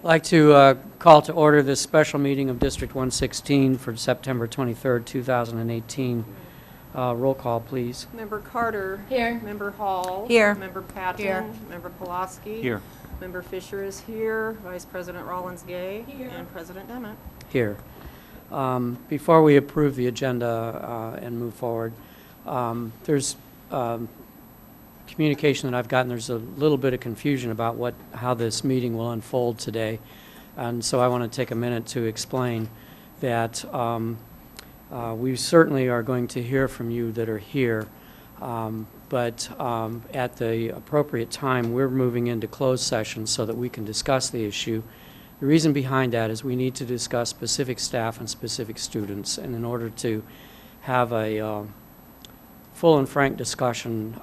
I'd like to call to order this special meeting of District 116 for September 23rd, 2018. Roll call, please. Member Carter. Here. Member Hall. Here. Member Patton. Here. Member Pulaski. Here. Member Fisher is here. Vice President Rollins-Gay. Here. And President Demmett. Here. Before we approve the agenda and move forward, there's communication that I've gotten. There's a little bit of confusion about how this meeting will unfold today, and so I want to take a minute to explain that we certainly are going to hear from you that are here, but at the appropriate time we're moving into closed session so that we can discuss the issue. The reason behind that is we need to discuss specific staff and specific students, and in order to have a full and frank discussion,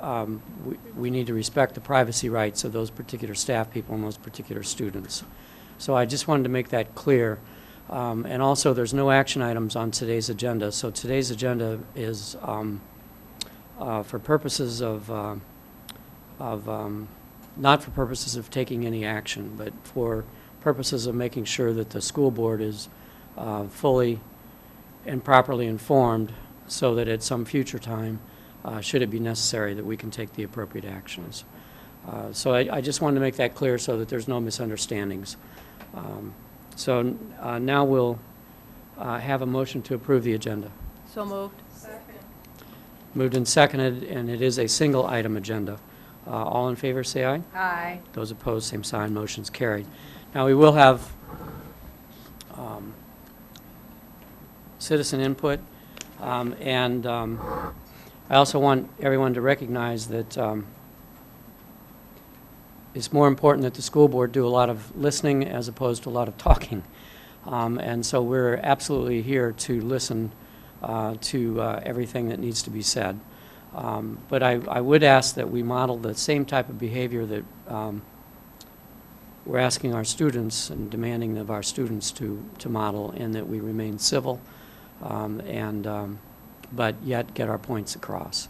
we need to respect the privacy rights of those particular staff people and those particular students. So I just wanted to make that clear. And also, there's no action items on today's agenda. So today's agenda is for purposes of not for purposes of taking any action, but for purposes of making sure that the school board is fully and properly informed, so that at some future time, should it be necessary, that we can take the appropriate actions. So I just wanted to make that clear so that there's no misunderstandings. Now we'll have a motion to approve the agenda. So moved. Moved and seconded, and it is a single item agenda. All in favor say aye. Aye. Those opposed, same sign. Motion's carried. Now we will have citizen input, and I also want everyone to recognize that it's more important that the school board do a lot of listening as opposed to a lot of talking. And so we're absolutely here to listen to everything that needs to be said. But I would ask that we model the same type of behavior that we're asking our students and demanding of our students to model, and that we remain civil but yet get our points across.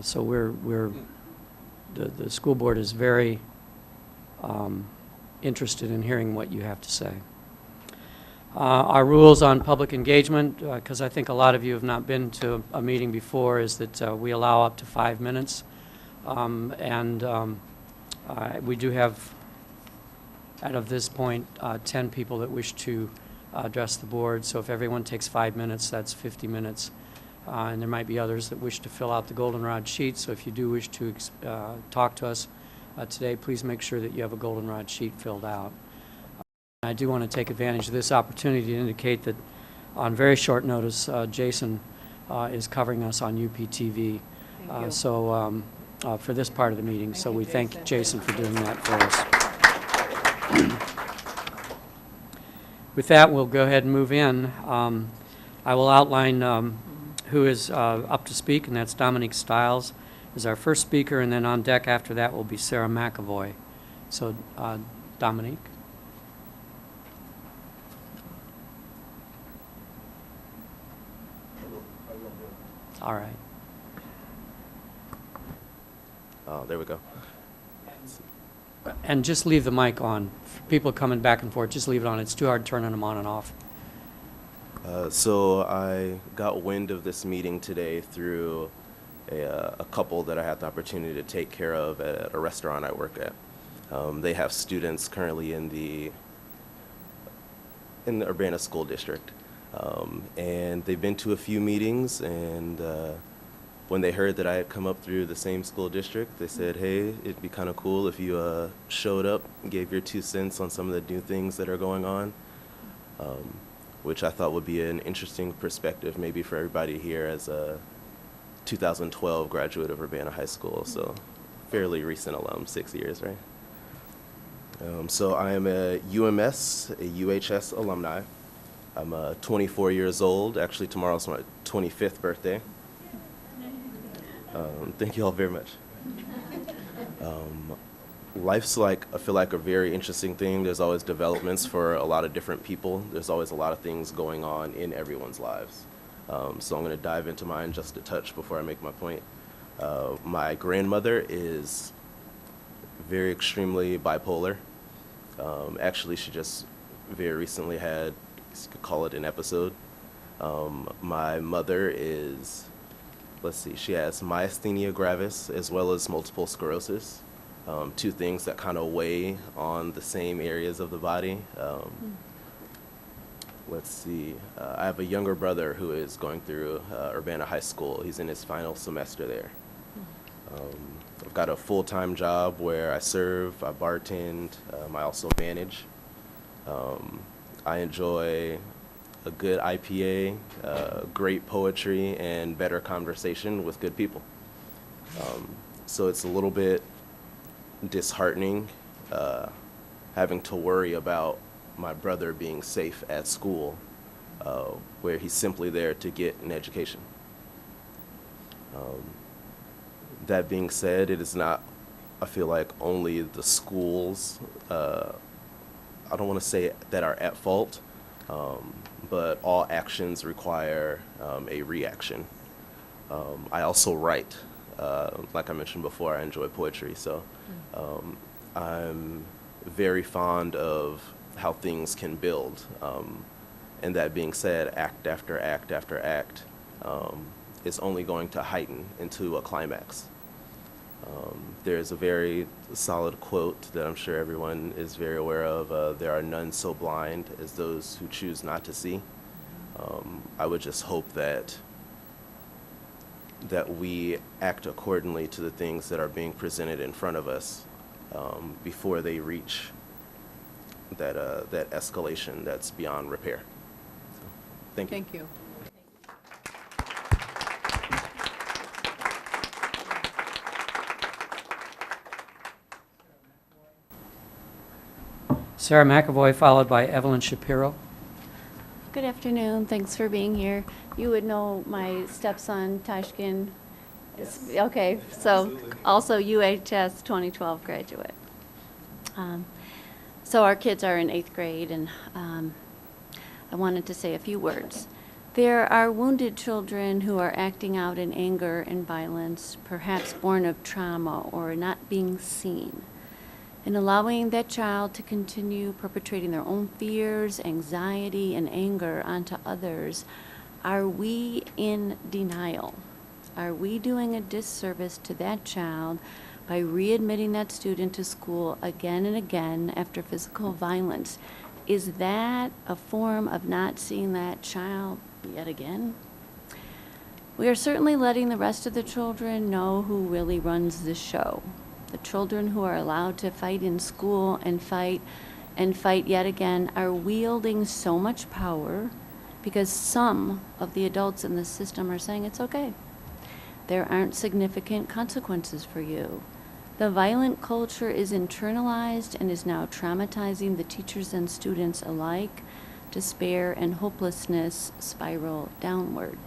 So the school board is very interested in hearing what you have to say. Our rules on public engagement, because I think a lot of you have not been to a meeting before, is that we allow up to 5 minutes. We do have, out of this point, 10 people that wish to address the board. So if everyone takes 5 minutes, that's 50 minutes. And there might be others that wish to fill out the goldenrod sheet. So if you do wish to talk to us today, please make sure that you have a goldenrod sheet filled out. I do want to take advantage of this opportunity to indicate that on very short notice, Jason is covering us on UPTV. For this part of the meeting. So we thank Jason for doing that for us. With that, we'll go ahead and move in. I will outline who is up to speak, and that's Dominique Stiles is our first speaker, and then on deck after that will be Sarah McAvoy. So, Dominique. All right. Oh, there we go. And just leave the mic on. For people coming back and forth, just leave it on. It's too hard turning them on and off. So I got wind of this meeting today through a couple that I had the opportunity to take care of at a restaurant I work at. They have students currently in the Urbana school district, and they've been to a few meetings. And when they heard that I had come up through the same school district, they said, "Hey, it'd be kind of cool if you showed up and gave your 2 cents on some of the new things that are going on." Which I thought would be an interesting perspective maybe for everybody here as a 2012 graduate of Urbana High School, so fairly recent alum, 6 years, right? So I am a UMS, a UHS alumni. I'm 24 years old. Actually, tomorrow's my 25th birthday. Thank you all very much. Life's I feel like a very interesting thing. There's always developments for a lot of different people. There's always a lot of things going on in everyone's lives. So I'm going to dive into mine just a touch before I make my point. My grandmother is very extremely bipolar. Actually, she just very recently had, you could call it an episode. My mother is, let's see, she has myasthenia gravis as well as multiple sclerosis, two things that kind of weigh on the same areas of the body. Let's see, I have a younger brother who is going through Urbana High School. He's in his final semester there. I've got a full-time job where I serve, I bartend, I also manage. I enjoy a good IPA, great poetry, and better conversation with good people. So it's a little bit disheartening having to worry about my brother being safe at school, where he's simply there to get an education. That being said, it is not, I feel like, only the schools, I don't want to say that are at fault, but all actions require a reaction. I also write. Like I mentioned before, I enjoy poetry, so I'm very fond of how things can build. And that being said, act after act after act is only going to heighten into a climax. There's a very solid quote that I'm sure everyone is very aware of. There are none so blind as those who choose not to see. I would just hope that we act accordingly to the things that are being presented in front of us before they reach that escalation that's beyond repair. So, thank you. Thank you. Sarah McAvoy, followed by Evelyn Shapiro. Good afternoon. Thanks for being here. You would know my stepson, Tashkin. Okay, so Absolutely. also UHS 2012 graduate. So our kids are in 8th grade, and I wanted to say a few words. There are wounded children who are acting out in anger and violence, perhaps born of trauma or not being seen. And allowing that child to continue perpetrating their own fears, anxiety, and anger onto others, are we in denial? Are we doing a disservice to that child by readmitting that student to school again and again after physical violence? Is that a form of not seeing that child yet again? We are certainly letting the rest of the children know who really runs the show. The children who are allowed to fight in school and fight yet again are wielding so much power because some of the adults in the system are saying it's okay. There aren't significant consequences for you. The violent culture is internalized and is now traumatizing the teachers and students alike. Despair and hopelessness spiral downward.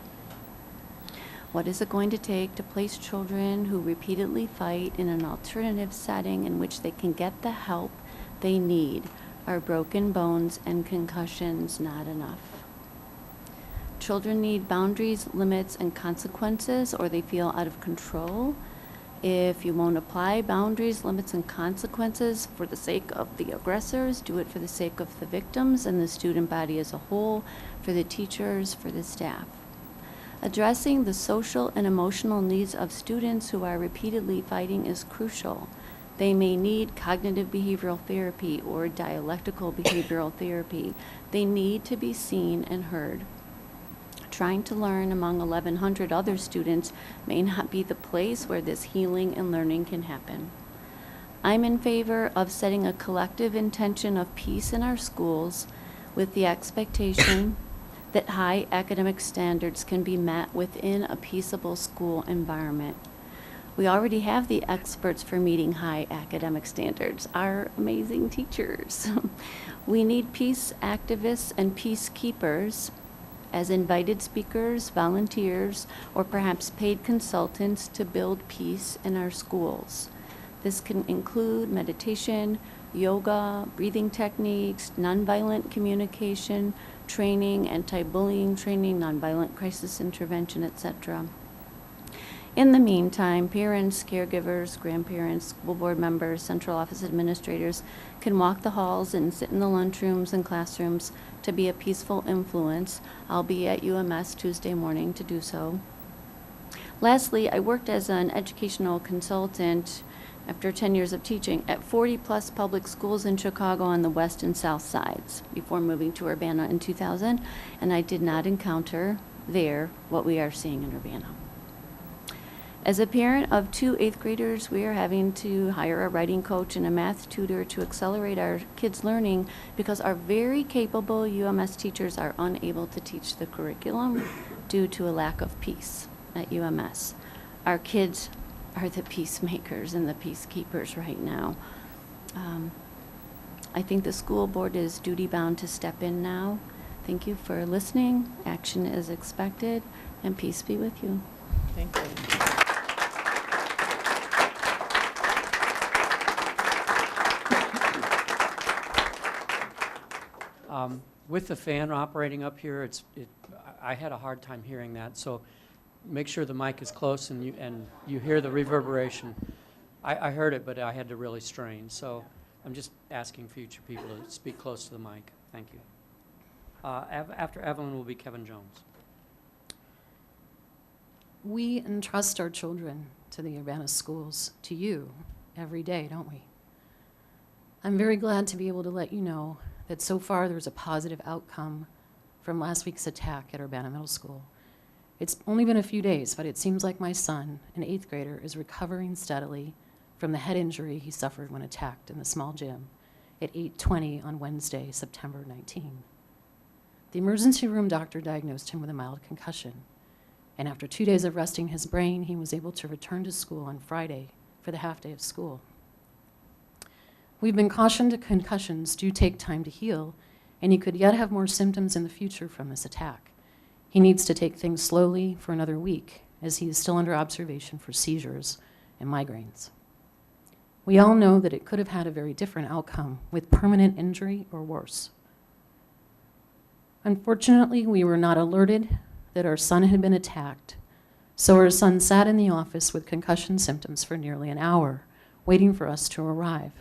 What is it going to take to place children who repeatedly fight in an alternative setting in which they can get the help they need? Are broken bones and concussions not enough? Children need boundaries, limits, and consequences, or they feel out of control. If you won't apply boundaries, limits, and consequences for the sake of the aggressors, do it for the sake of the victims and the student body as a whole, for the teachers, for the staff. Addressing the social and emotional needs of students who are repeatedly fighting is crucial. They may need cognitive behavioral therapy or dialectical behavioral therapy. They need to be seen and heard. Trying to learn among 1,100 other students may not be the place where this healing and learning can happen. I'm in favor of setting a collective intention of peace in our schools with the expectation that high academic standards can be met within a peaceable school environment. We already have the experts for meeting high academic standards, our amazing teachers. We need peace activists and peacekeepers as invited speakers, volunteers, or perhaps paid consultants to build peace in our schools. This can include meditation, yoga, breathing techniques, nonviolent communication, training, anti-bullying training, nonviolent crisis intervention, etc. In the meantime, parents, caregivers, grandparents, school board members, central office administrators can walk the halls and sit in the lunchrooms and classrooms to be a peaceful influence. I'll be at UMS Tuesday morning to do so. Lastly, I worked as an educational consultant after 10 years of teaching at 40-plus public schools in Chicago on the west and south sides before moving to Urbana in 2000, and I did not encounter there what we are seeing in Urbana. As a parent of 2 8th graders, we are having to hire a writing coach and a math tutor to accelerate our kids' learning because our very capable UMS teachers are unable to teach the curriculum due to a lack of peace at UMS. Our kids are the peacemakers and the peacekeepers right now. I think the school board is duty-bound to step in now. Thank you for listening. Action is expected, and peace be with you. Thank you. With the fan operating up here, I had a hard time hearing that, so make sure the mic is close and you hear the reverberation. I heard it, but I had to really strain, so I'm just asking future people to speak close to the mic. Thank you. After Evelyn will be Kevin Jones. We entrust our children to the Urbana schools, to you, every day, don't we? I'm very glad to be able to let you know that so far there's a positive outcome from last week's attack at Urbana Middle School. It's only been a few days, but it seems like my son, an 8th grader, is recovering steadily from the head injury he suffered when attacked in the small gym at 8:20 on Wednesday, September 19. The emergency room doctor diagnosed him with a mild concussion, and after 2 days of resting his brain, he was able to return to school on Friday for the half day of school. We've been cautioned that concussions do take time to heal, and he could yet have more symptoms in the future from this attack. He needs to take things slowly for another week, as he is still under observation for seizures and migraines. We all know that it could have had a very different outcome, with permanent injury or worse. Unfortunately, we were not alerted that our son had been attacked, so our son sat in the office with concussion symptoms for nearly an hour, waiting for us to arrive.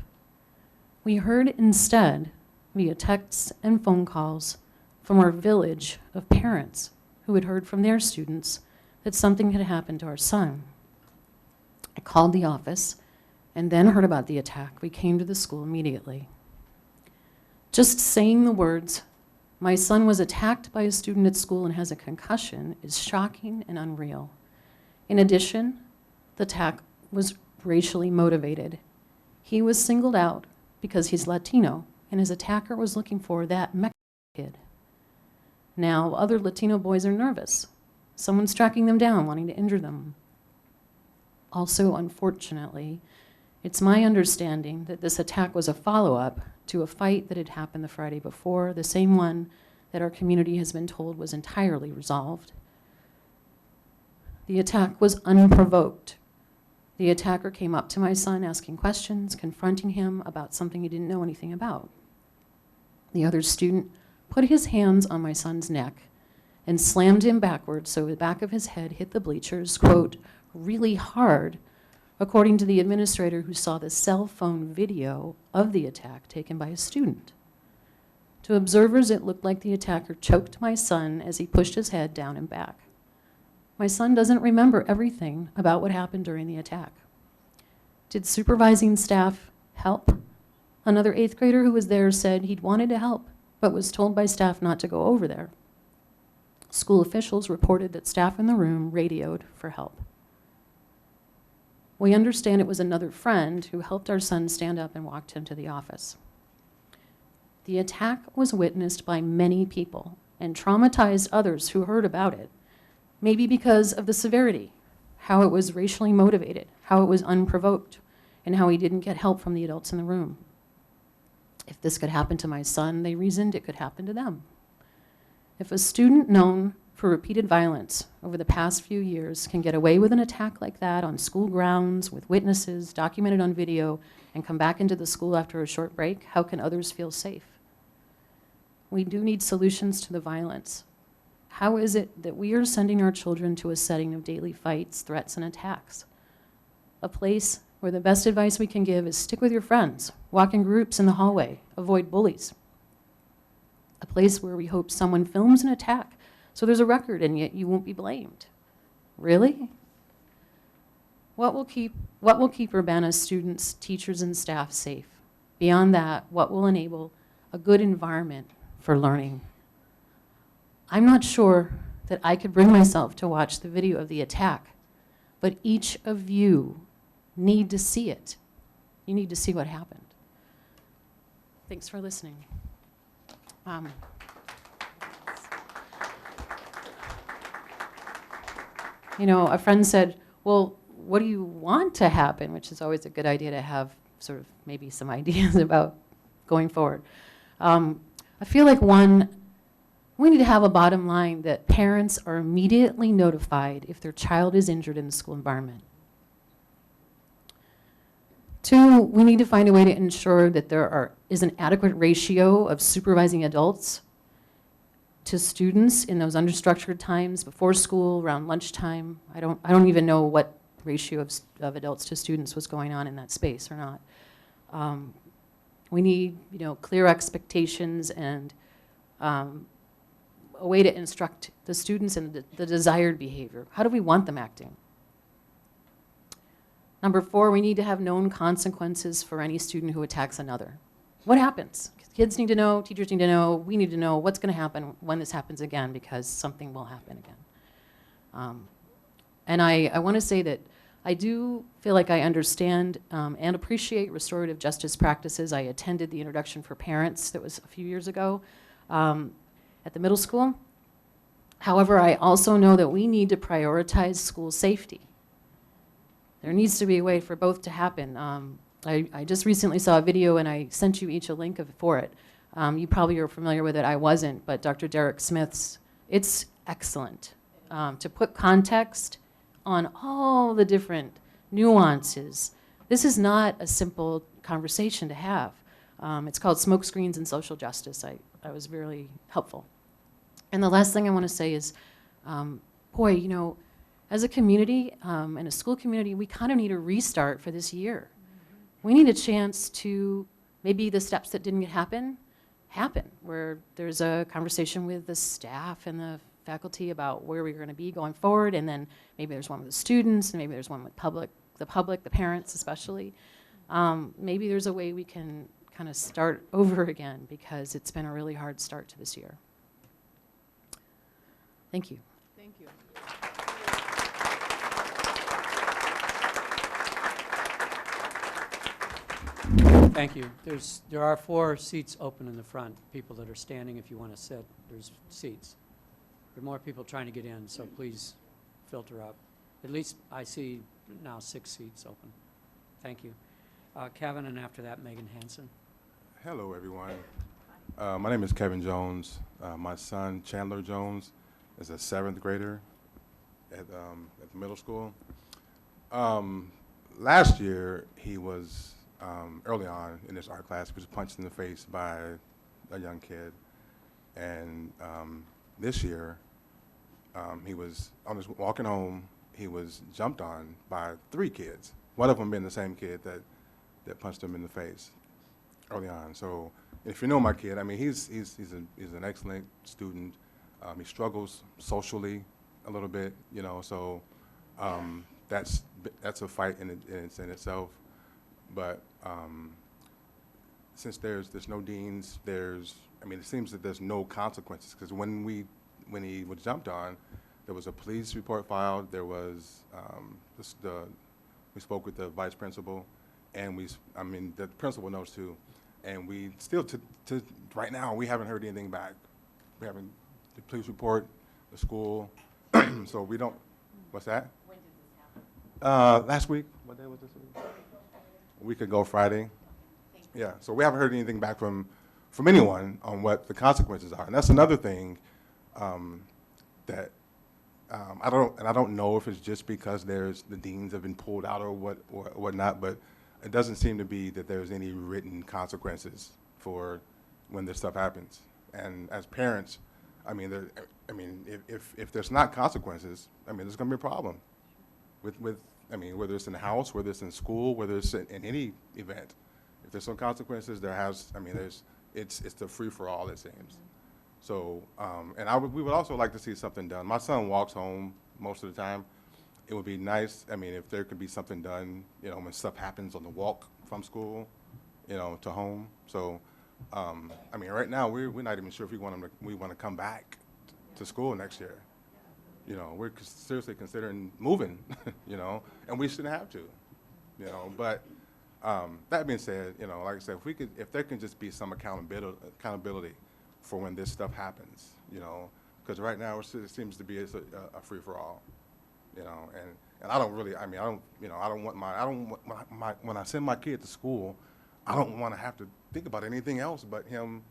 We heard instead, via texts and phone calls, from our village of parents who had heard from their students that something had happened to our son. I called the office and then heard about the attack. We came to the school immediately. Just saying the words, "My son was attacked by a student at school and has a concussion," is shocking and unreal. In addition, the attack was racially motivated. He was singled out because he's Latino, and his attacker was looking for that Mexican kid. Now, other Latino boys are nervous. Someone's tracking them down, wanting to injure them. Also, unfortunately, it's my understanding that this attack was a follow-up to a fight that had happened the Friday before, the same one that our community has been told was entirely resolved. The attack was unprovoked. The attacker came up to my son asking questions, confronting him about something he didn't know anything about. The other student put his hands on my son's neck and slammed him backwards so the back of his head hit the bleachers, quote, really hard, according to the administrator who saw the cell phone video of the attack taken by a student. To observers, it looked like the attacker choked my son as he pushed his head down and back. My son doesn't remember everything about what happened during the attack. Did supervising staff help? Another 8th grader who was there said he'd wanted to help, but was told by staff not to go over there. School officials reported that staff in the room radioed for help. We understand it was another friend who helped our son stand up and walked him to the office. The attack was witnessed by many people and traumatized others who heard about it, maybe because of the severity, how it was racially motivated, how it was unprovoked, and how he didn't get help from the adults in the room. If this could happen to my son, they reasoned it could happen to them. If a student known for repeated violence over the past few years can get away with an attack like that on school grounds with witnesses documented on video and come back into the school after a short break, how can others feel safe? We do need solutions to the violence. How is it that we are sending our children to a setting of daily fights, threats, and attacks? A place where the best advice we can give is stick with your friends, walk in groups in the hallway, avoid bullies. A place where we hope someone films an attack so there's a record and yet you won't be blamed. Really? What will keep Urbana's students, teachers, and staff safe? Beyond that, what will enable a good environment for learning? I'm not sure that I could bring myself to watch the video of the attack, but each of you need to see it. You need to see what happened. Thanks for listening. You know, a friend said, well, what do you want to happen? Which is always a good idea to have sort of maybe some ideas about going forward. I feel like we need to have a bottom line that parents are immediately notified if their child is injured in the school environment. 2, we need to find a way to ensure that there is an adequate ratio of supervising adults to students in those understructured times before school, around lunchtime. I don't even know what ratio of adults to students was going on in that space or not. We need, clear expectations and a way to instruct the students in the desired behavior. How do we want them acting? Number 4, we need to have known consequences for any student who attacks another. What happens? Kids need to know, teachers need to know, we need to know what's going to happen when this happens again, because something will happen again. And I want to say that I do feel like I understand and appreciate restorative justice practices. I attended the Introduction for Parents that was a few years ago at the middle school. However, I also know that we need to prioritize school safety. There needs to be a way for both to happen. I just recently saw a video, and I sent you each a link for it. You probably are familiar with it. I wasn't, but Dr. Derek Smith's, it's excellent to put context on all the different nuances. This is not a simple conversation to have. It's called Smoke Screens and Social Justice. I was really helpful. And the last thing I want to say is, boy, as a community and a school community, we kind of need a restart for this year. We need a chance to, maybe the steps that didn't happen, where there's a conversation with the staff and the faculty about where we're going to be going forward, and then maybe there's one with the students, and maybe there's one with the parents especially. Maybe there's a way we can kind of start over again, because it's been a really hard start to this year. Thank you. Thank you. Thank you. There are 4 seats open in the front. People that are standing, if you want to sit, there's seats. There are more people trying to get in, so please filter up. At least I see now 6 seats open. Thank you. Kevin, and after that, Megan Hansen. Hello, everyone. My name is Kevin Jones. My son, Chandler Jones, is a 7th grader at the middle school. Last year, he was, early on in this art class, he was punched in the face by a young kid. And this year, he was walking home, he was jumped on by 3 kids. One of them being the same kid that punched him in the face early on. So if you know my kid, I mean, he's an excellent student. He struggles socially a little bit, so that's a fight in itself. But since there's no deans, it seems that there's no consequences, because when he was jumped on, there was a police report filed. There was we spoke with the vice principal, and the principal knows too, and we still to right now we haven't heard anything back. We haven't the police report, the school, so we don't. What's that? When did this happen? Last week. What day was this week? A week ago Friday. Yeah. So we haven't heard anything back from anyone on what the consequences are, and that's another thing that I don't know if it's just because the deans have been pulled out or whatnot, but it doesn't seem to be that there's any written consequences for when this stuff happens. And as parents, I mean, if there's not consequences, I mean, there's going to be a problem with, I mean, whether it's in the house, whether it's in school, whether it's in any event. If there's some consequences, it's the free-for-all, it seems. So, and we would also like to see something done. My son walks home most of the time. It would be nice, I mean, if there could be something done, you know, when stuff happens on the walk from school, you know, to home. So, I mean, right now, we're not even sure if we want to come back to school next year. You know, we're seriously considering moving, you know, and we shouldn't have to, you know. But that being said, you know, like I said, if there can just be some accountability for when this stuff happens, you know, because right now it seems to be a free-for-all, you know, and I don't really, I mean, I don't want when I send my kid to school, I don't want to have to think about anything else but him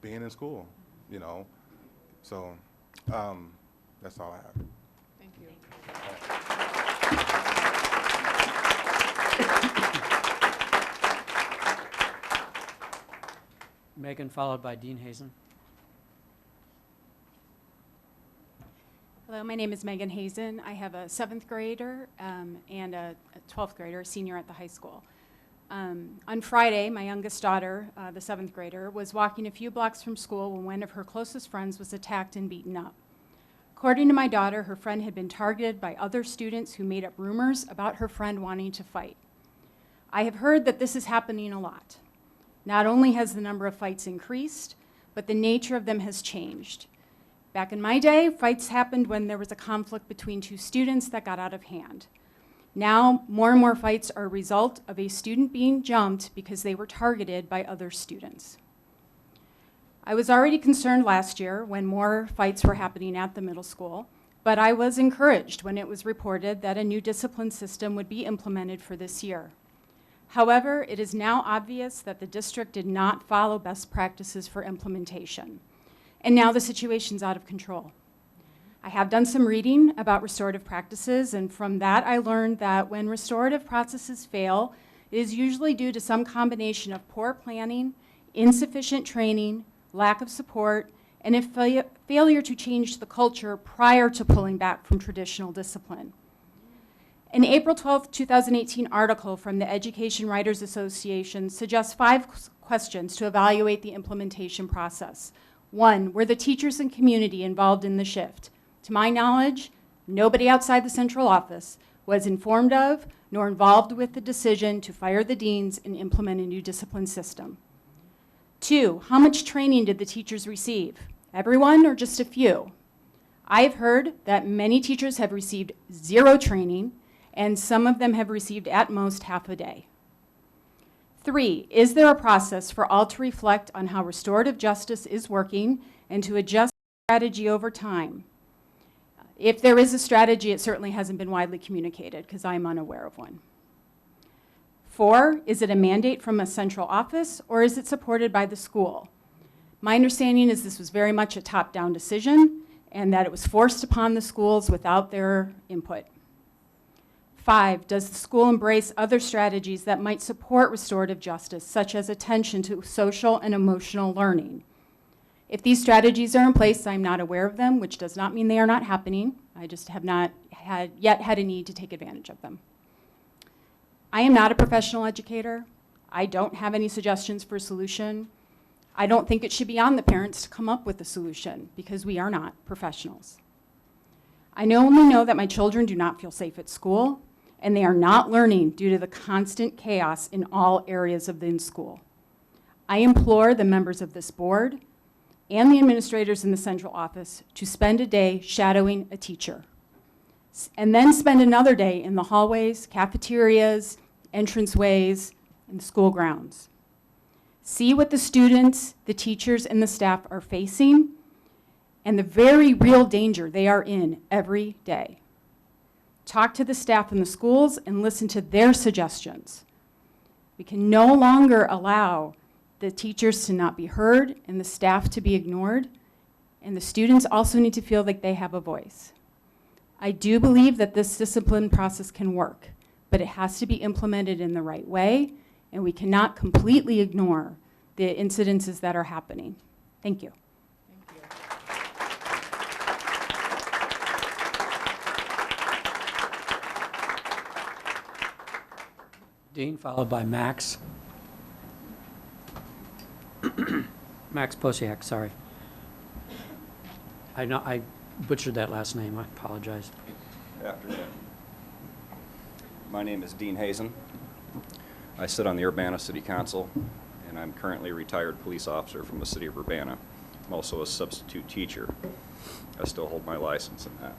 being in school, you know. So that's all I have. Thank you. Megan, followed by Dean Hazen. Hello, my name is Megan Hazen. I have a 7th grader and a 12th grader, a senior at the high school. On Friday, my youngest daughter, the 7th grader, was walking a few blocks from school when one of her closest friends was attacked and beaten up. According to my daughter, her friend had been targeted by other students who made up rumors about her friend wanting to fight. I have heard that this is happening a lot. Not only has the number of fights increased, but the nature of them has changed. Back in my day, fights happened when there was a conflict between two students that got out of hand. Now, more and more fights are a result of a student being jumped because they were targeted by other students. I was already concerned last year when more fights were happening at the middle school, but I was encouraged when it was reported that a new discipline system would be implemented for this year. However, it is now obvious that the district did not follow best practices for implementation. And now the situation's out of control. I have done some reading about restorative practices, and from that I learned that when restorative processes fail, it is usually due to some combination of poor planning, insufficient training, lack of support, and a failure to change the culture prior to pulling back from traditional discipline. An April 12, 2018 article from the Education Writers Association suggests 5 questions to evaluate the implementation process. 1, were the teachers and community involved in the shift? To my knowledge, nobody outside the central office was informed of nor involved with the decision to fire the deans and implement a new discipline system. 2, how much training did the teachers receive? Everyone or just a few? I've heard that many teachers have received 0 training, and some of them have received at most half a day. 3, is there a process for all to reflect on how restorative justice is working and to adjust strategy over time? If there is a strategy, it certainly hasn't been widely communicated because I'm unaware of one. 4, is it a mandate from a central office or is it supported by the school? My understanding is this was very much a top-down decision and that it was forced upon the schools without their input. 5, does the school embrace other strategies that might support restorative justice, such as attention to social and emotional learning? If these strategies are in place, I'm not aware of them, which does not mean they are not happening. I just have not yet had a need to take advantage of them. I am not a professional educator. I don't have any suggestions for a solution. I don't think it should be on the parents to come up with a solution because we are not professionals. I only know that my children do not feel safe at school, and they are not learning due to the constant chaos in all areas of the school. I implore the members of this board and the administrators in the central office to spend a day shadowing a teacher, and then spend another day in the hallways, cafeterias, entranceways, and school grounds. See what the students, the teachers, and the staff are facing, and the very real danger they are in every day. Talk to the staff in the schools and listen to their suggestions. We can no longer allow the teachers to not be heard and the staff to be ignored, and the students also need to feel like they have a voice. I do believe that this discipline process can work, but it has to be implemented in the right way, and we cannot completely ignore the incidences that are happening. Thank you. Thank you. Dean, followed by Max. Max Poche, sorry. I know, I butchered that last name, I apologize. Afternoon. My name is Dean Hazen. I sit on the Urbana City Council, and I'm currently a retired police officer from the city of Urbana. I'm also a substitute teacher. I still hold my license in that.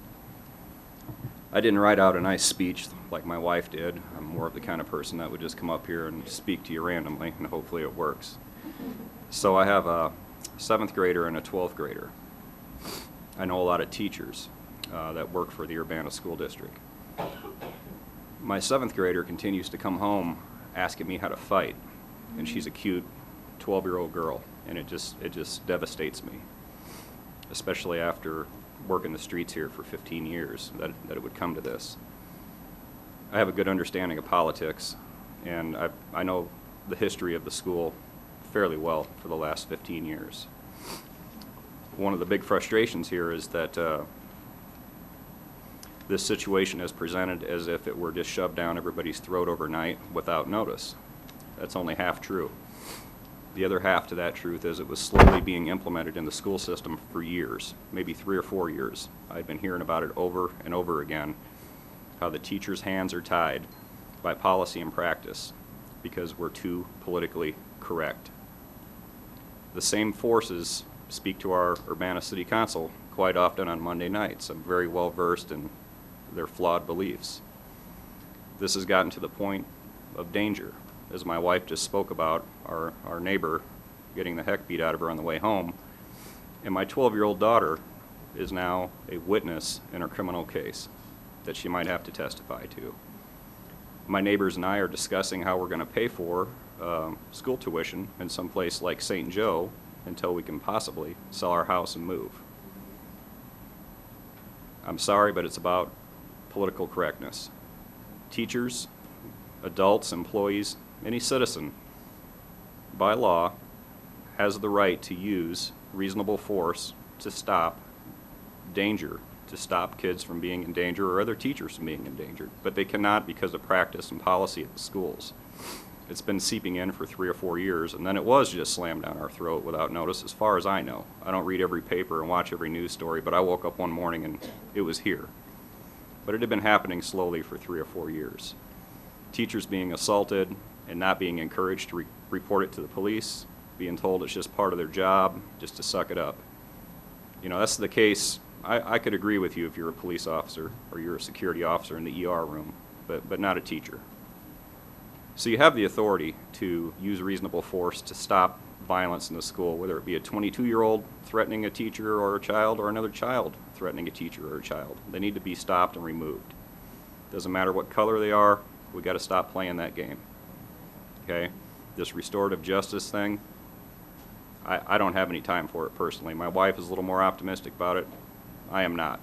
I didn't write out a nice speech like my wife did. I'm more of the kind of person that would just come up here and speak to you randomly, and hopefully it works. So I have a 7th grader and a 12th grader. I know a lot of teachers that work for the Urbana School District. My 7th grader continues to come home asking me how to fight, and she's a cute 12-year-old girl, and it just devastates me, especially after working the streets here for 15 years, that it would come to this. I have a good understanding of politics, and I know the history of the school fairly well for the last 15 years. One of the big frustrations here is that this situation is presented as if it were just shoved down everybody's throat overnight without notice. That's only half true. The other half to that truth is it was slowly being implemented in the school system for years, maybe 3 or 4 years. I've been hearing about it over and over again, how the teachers' hands are tied by policy and practice because we're too politically correct. The same forces speak to our Urbana City Council quite often on Monday nights. I'm very well versed in their flawed beliefs. This has gotten to the point of danger. As my wife just spoke about, our neighbor getting the heck beat out of her on the way home, and my 12-year-old daughter is now a witness in a criminal case that she might have to testify to. My neighbors and I are discussing how we're going to pay for school tuition in some place like St. Joe until we can possibly sell our house and move. I'm sorry, but it's about political correctness. Teachers, adults, employees, any citizen, by law, has the right to use reasonable force to stop danger, to stop kids from being in danger or other teachers from being in danger. But they cannot because of practice and policy at the schools. It's been seeping in for 3 or 4 years, and then it was just slammed down our throat without notice, as far as I know. I don't read every paper and watch every news story, but I woke up one morning and it was here. But it had been happening slowly for 3 or 4 years. Teachers being assaulted and not being encouraged to report it to the police, being told it's just part of their job, just to suck it up. You know, that's the case. I could agree with you if you're a police officer or you're a security officer in the ER room, but not a teacher. So you have the authority to use reasonable force to stop violence in the school, whether it be a 22-year-old threatening a teacher or a child or another child threatening a teacher or a child. They need to be stopped and removed. Doesn't matter what color they are, we got to stop playing that game. Okay? This restorative justice thing, I don't have any time for it personally. My wife is a little more optimistic about it. I am not.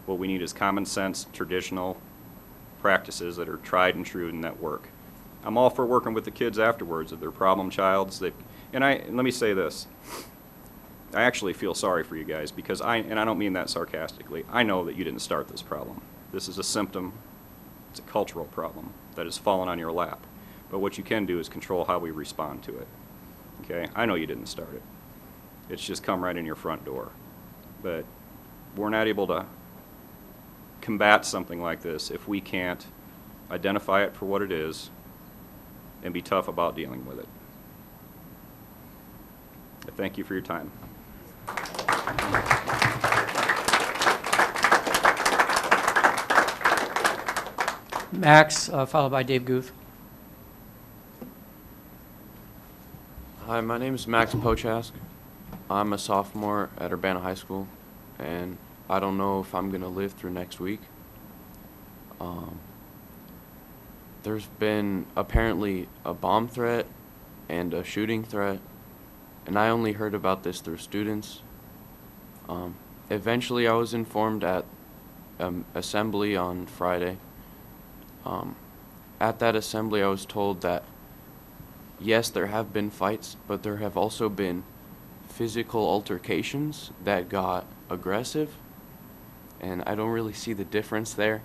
What we need is common sense, traditional practices that are tried and true and that work. I'm all for working with the kids afterwards if they're problem childs. And let me say this. I actually feel sorry for you guys because and I don't mean that sarcastically, I know that you didn't start this problem. This is a symptom. It's a cultural problem that has fallen on your lap. But what you can do is control how we respond to it. Okay? I know you didn't start it. It's just come right in your front door. But we're not able to combat something like this if we can't identify it for what it is and be tough about dealing with it. I thank you for your time. Max, followed by Dave Guth. Hi, my name is Maksim Poche. I'm a sophomore at Urbana High School, and I don't know if I'm going to live through next week. There's been apparently a bomb threat and a shooting threat, and I only heard about this through students. Eventually, I was informed at assembly on Friday. At that assembly, I was told that, yes, there have been fights, but there have also been physical altercations that got aggressive, and I don't really see the difference there.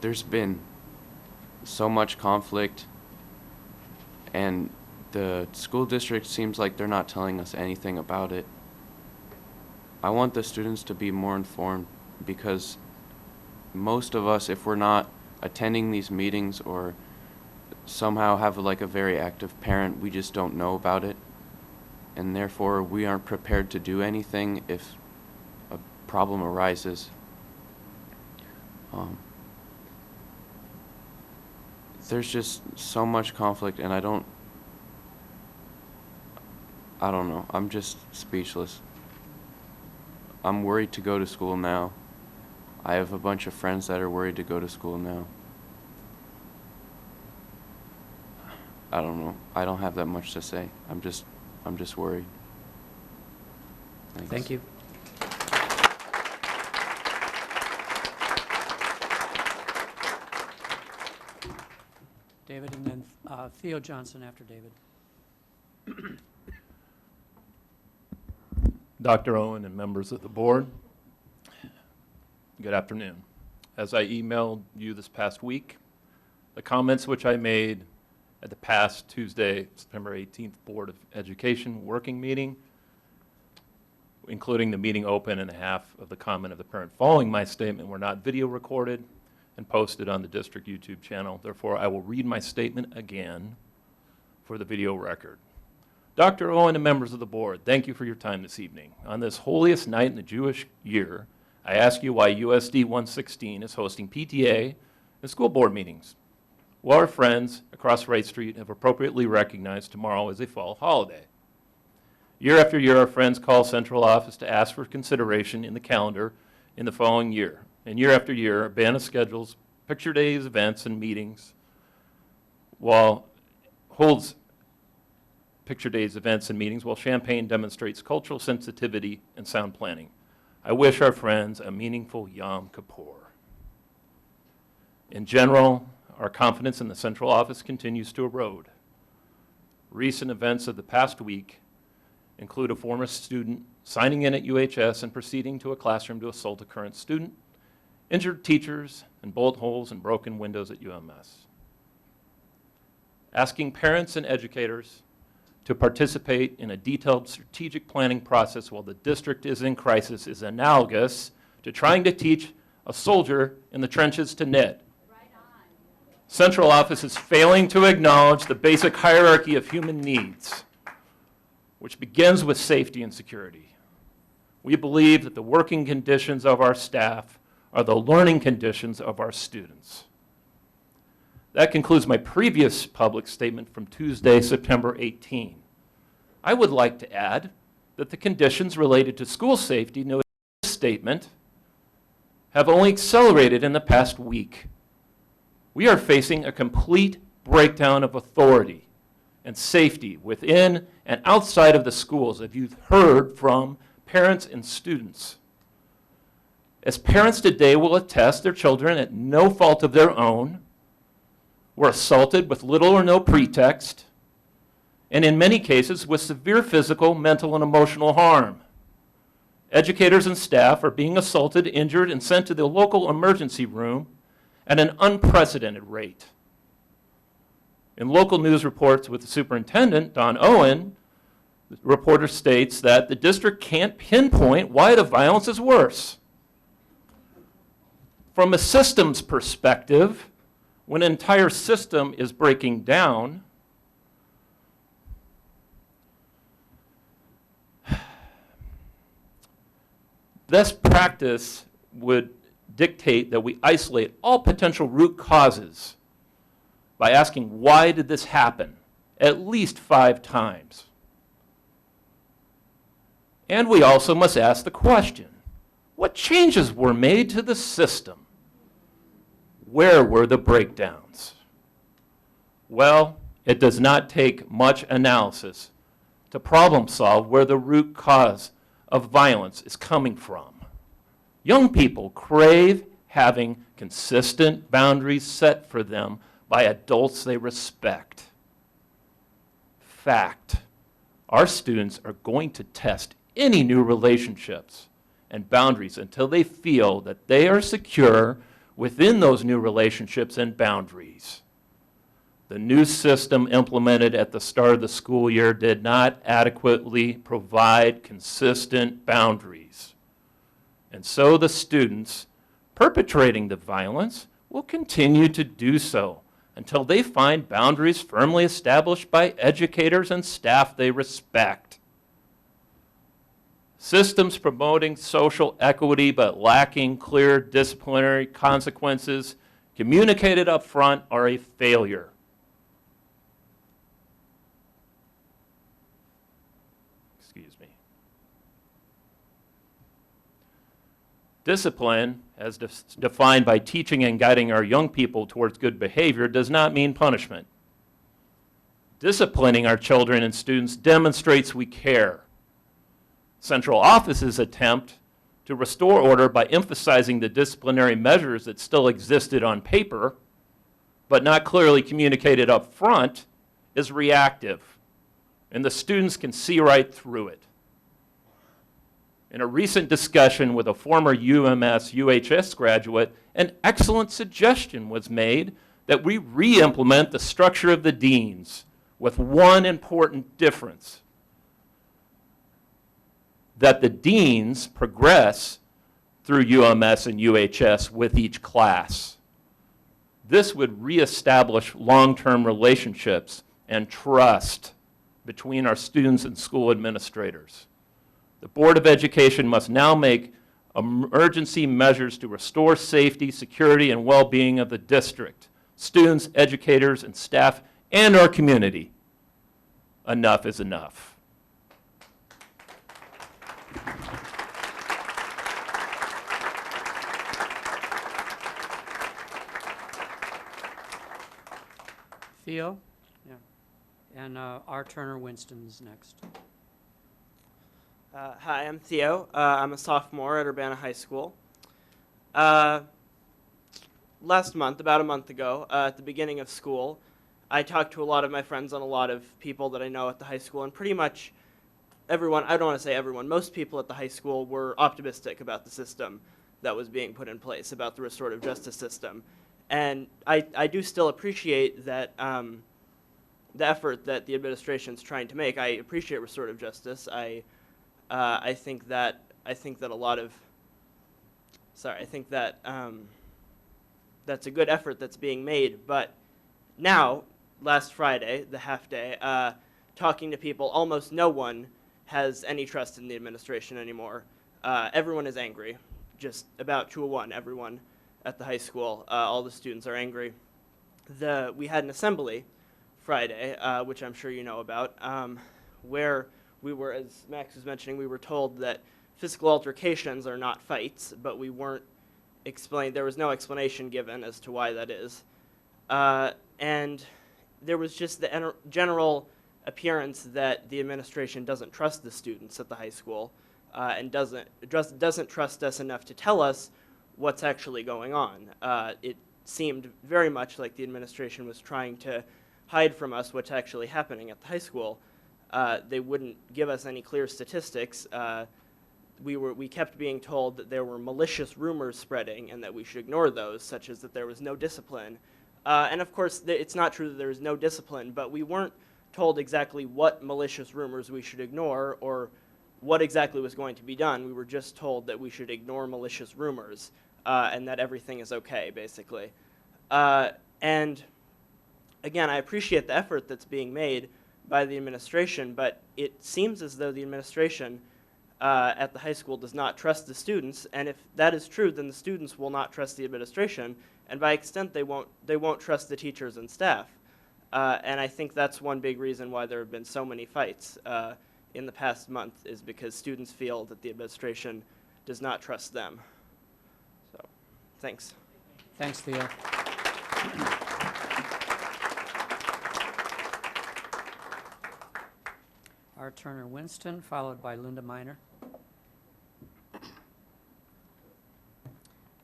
There's been so much conflict, and the school district seems like they're not telling us anything about it. I want the students to be more informed, because most of us, if we're not attending these meetings or somehow have like a very active parent, we just don't know about it, and therefore we aren't prepared to do anything if a problem arises. There's just so much conflict, and I don't know. I'm just speechless. I'm worried to go to school now. I have a bunch of friends that are worried to go to school now. I don't know. I don't have that much to say. I'm just worried. Thanks. Thank you. David, and then Theo Johnson after David. Dr. Owen and members of the board, good afternoon. As I emailed you this past week, the comments which I made at the past Tuesday, September 18th Board of Education working meeting, including the meeting open and half of the comment of the parent following my statement, were not video recorded and posted on the district YouTube channel. Therefore, I will read my statement again for the video record. Dr. Owen and members of the board, thank you for your time this evening. On this holiest night in the Jewish year, I ask you why USD 116 is hosting PTA and school board meetings. Well, our friends across Wright Street have appropriately recognized tomorrow as a fall holiday. Year after year, our friends call central office to ask for consideration in the calendar in the following year. And year after year, Urbana schedules picture days, events, and meetings, holds picture days, events, and meetings, while Champaign demonstrates cultural sensitivity and sound planning. I wish our friends a meaningful Yom Kippur. In general, our confidence in the central office continues to erode. Recent events of the past week include a former student signing in at UHS and proceeding to a classroom to assault a current student, injured teachers, and bullet holes and broken windows at UMS. Asking parents and educators to participate in a detailed strategic planning process while the district is in crisis is analogous to trying to teach a soldier in the trenches to knit. Central office is failing to acknowledge the basic hierarchy of human needs, which begins with safety and security. We believe that the working conditions of our staff are the learning conditions of our students. That concludes my previous public statement from Tuesday, September 18. I would like to add that the conditions related to school safety noted in this statement have only accelerated in the past week. We are facing a complete breakdown of authority and safety within and outside of the schools, as you've heard from parents and students. As parents today will attest, their children, at no fault of their own, were assaulted with little or no pretext, and in many cases with severe physical, mental, and emotional harm. Educators and staff are being assaulted, injured, and sent to the local emergency room at an unprecedented rate. In local news reports with the superintendent, Don Owen, the reporter states that the district can't pinpoint why the violence is worse. From a systems perspective, when an entire system is breaking down, best practice would dictate that we isolate all potential root causes by asking, why did this happen? At least 5 times. And we also must ask the question, what changes were made to the system? Where were the breakdowns? Well, it does not take much analysis to problem solve where the root cause of violence is coming from. Young people crave having consistent boundaries set for them by adults they respect. Fact, our students are going to test any new relationships and boundaries until they feel that they are secure within those new relationships and boundaries. The new system implemented at the start of the school year did not adequately provide consistent boundaries. And so the students perpetrating the violence will continue to do so until they find boundaries firmly established by educators and staff they respect. Systems promoting social equity but lacking clear disciplinary consequences communicated up front are a failure. Excuse me. Discipline, as defined by teaching and guiding our young people towards good behavior, does not mean punishment. Disciplining our children and students demonstrates we care. Central office's attempt to restore order by emphasizing the disciplinary measures that still existed on paper, but not clearly communicated up front, is reactive, and the students can see right through it. In a recent discussion with a former UMS UHS graduate, an excellent suggestion was made that we re-implement the structure of the deans with one important difference: that the deans progress through UMS and UHS with each class. This would reestablish long-term relationships and trust between our students and school administrators. The Board of Education must now make emergency measures to restore safety, security, and well-being of the district, students, educators, and staff, and our community. Enough is enough. Theo? Yeah. And R. Turner Winston's next. Hi, I'm Theo. I'm a sophomore at Urbana High School. Last month, about a month ago, at the beginning of school, I talked to a lot of my friends and a lot of people that I know at the high school, and pretty much everyone, I don't want to say everyone, most people at the high school were optimistic about the system that was being put in place, about the restorative justice system. And I do still appreciate that the effort that the administration's trying to make. I appreciate restorative justice. I think that that's a good effort that's being made. But now, last Friday, the half day, talking to people, almost no one has any trust in the administration anymore. Everyone is angry, just about 2-1, everyone at the high school. All the students are angry. We had an assembly Friday, which I'm sure you know about, where we were, as Max was mentioning, we were told that physical altercations are not fights, but we weren't explained, there was no explanation given as to why that is. And there was just the general appearance that the administration doesn't trust the students at the high school and doesn't trust us enough to tell us what's actually going on. It seemed very much like the administration was trying to hide from us what's actually happening at the high school. They wouldn't give us any clear statistics. We kept being told that there were malicious rumors spreading and that we should ignore those, such as that there was no discipline. And of course, it's not true that there was no discipline, but we weren't told exactly what malicious rumors we should ignore or what exactly was going to be done. We were just told that we should ignore malicious rumors and that everything is okay, basically. And again, I appreciate the effort that's being made by the administration, but it seems as though the administration at the high school does not trust the students, and if that is true, then the students will not trust the administration, and by extent, they won't trust the teachers and staff. And I think that's one big reason why there have been so many fights in the past month, is because students feel that the administration does not trust them. So, thanks. Thanks, Theo. R. Turner Winston, followed by Linda Miner.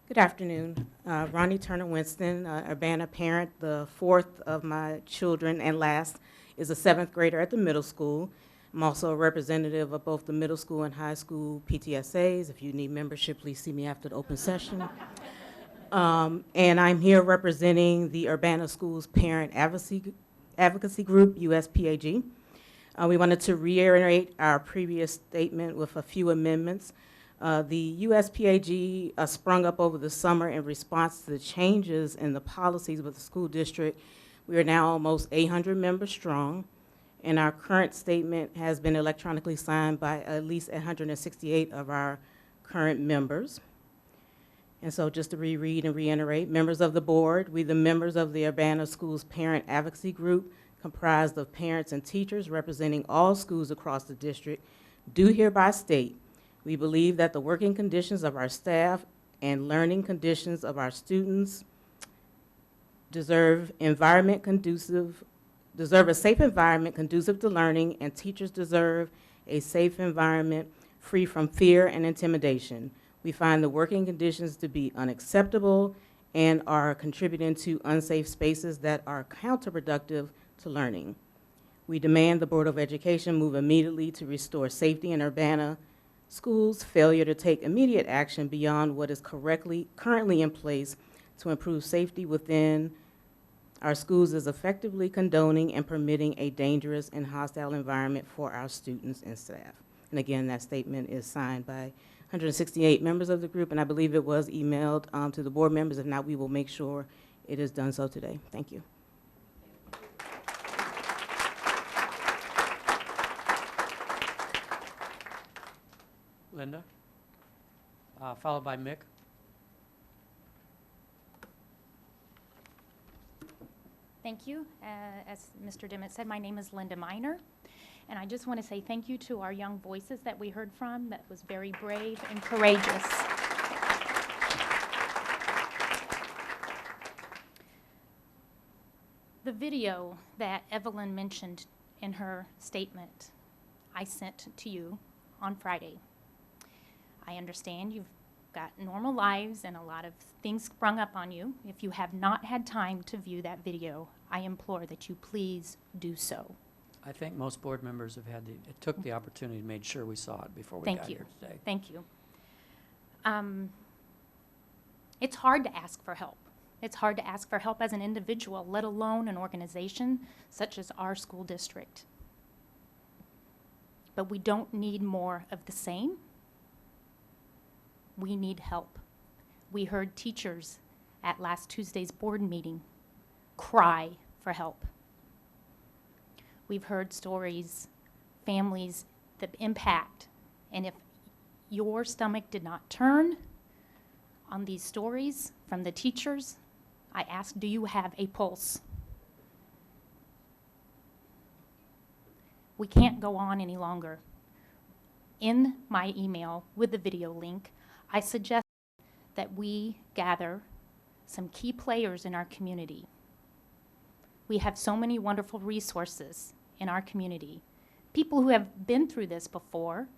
Good afternoon. Ronnie Turner Winston, Urbana parent. The fourth of my children and last is a 7th grader at the middle school. I'm also a representative of both the middle school and high school PTSAs. If you need membership, please see me after the open session. And I'm here representing the Urbana Schools Parent Advocacy Group, USPAG. We wanted to reiterate our previous statement with a few amendments. The USPAG sprung up over the summer in response to the changes in the policies with the school district. We are now almost 800 members strong, and our current statement has been electronically signed by at least 168 of our current members. And so just to reread and reiterate, members of the board, we the members of the Urbana Schools Parent Advocacy Group, comprised of parents and teachers representing all schools across the district, do hereby state, we believe that the working conditions of our staff and learning conditions of our students deserve a safe environment conducive to learning, and teachers deserve a safe environment free from fear and intimidation. We find the working conditions to be unacceptable and are contributing to unsafe spaces that are counterproductive to learning. We demand the Board of Education move immediately to restore safety in Urbana schools. Failure to take immediate action beyond what is currently in place to improve safety within our schools is effectively condoning and permitting a dangerous and hostile environment for our students and staff. And again, that statement is signed by 168 members of the group, and I believe it was emailed to the board members. If not, we will make sure it is done so today. Thank you. Linda, followed by Mick. Thank you. As Mr. Dimmitt said, my name is Linda Miner, and I just want to say thank you to our young voices that we heard from. That was very brave and courageous. The video that Evelyn mentioned in her statement, I sent to you on Friday. I understand you've got normal lives and a lot of things sprung up on you. If you have not had time to view that video, I implore that you please do so. I think most board members have took the opportunity and made sure we saw it before we got here today. Thank you. It's hard to ask for help. It's hard to ask for help as an individual, let alone an organization such as our school district. But we don't need more of the same. We need help. We heard teachers at last Tuesday's board meeting cry for help. We've heard stories, families, the impact, and if your stomach did not turn on these stories from the teachers, I ask, do you have a pulse? We can't go on any longer. In my email with the video link, I suggest that we gather some key players in our community. We have so many wonderful resources in our community. People who have been through this before.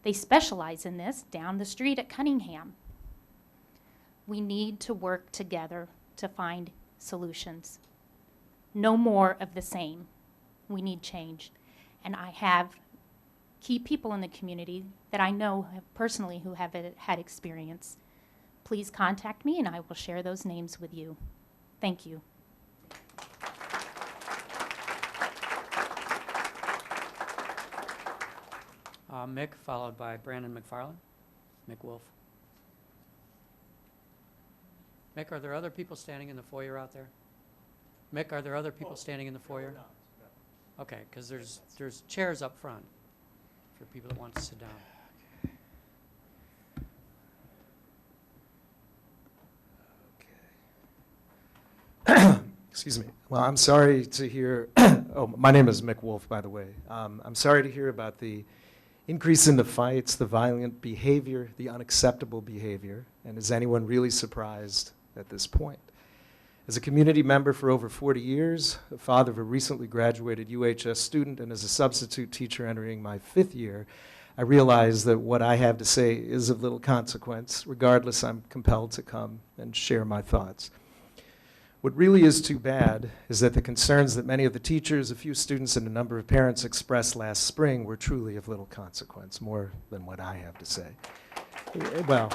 They specialize in this down the street at Cunningham. We need to work together to find solutions. No more of the same. We need change. And I have key people in the community that I know personally who have had experience. Please contact me and I will share those names with you. Thank you. Mick, followed by Brandon McFarland. Mick Wolf. Mick, are there other people standing in the foyer out there? Mick, are there other people standing in the foyer? Okay, because there's chairs up front for people that want to sit down. Excuse me. Well, I'm sorry to hear, oh, my name is Mick Wolf, by the way. I'm sorry to hear about the increase in the fights, the violent behavior, the unacceptable behavior, and is anyone really surprised at this point? As a community member for over 40 years, a father of a recently graduated UHS student, and as a substitute teacher entering my 5th year, I realize that what I have to say is of little consequence. Regardless, I'm compelled to come and share my thoughts. What really is too bad is that the concerns that many of the teachers, a few students, and a number of parents expressed last spring were truly of little consequence, more than what I have to say. Well,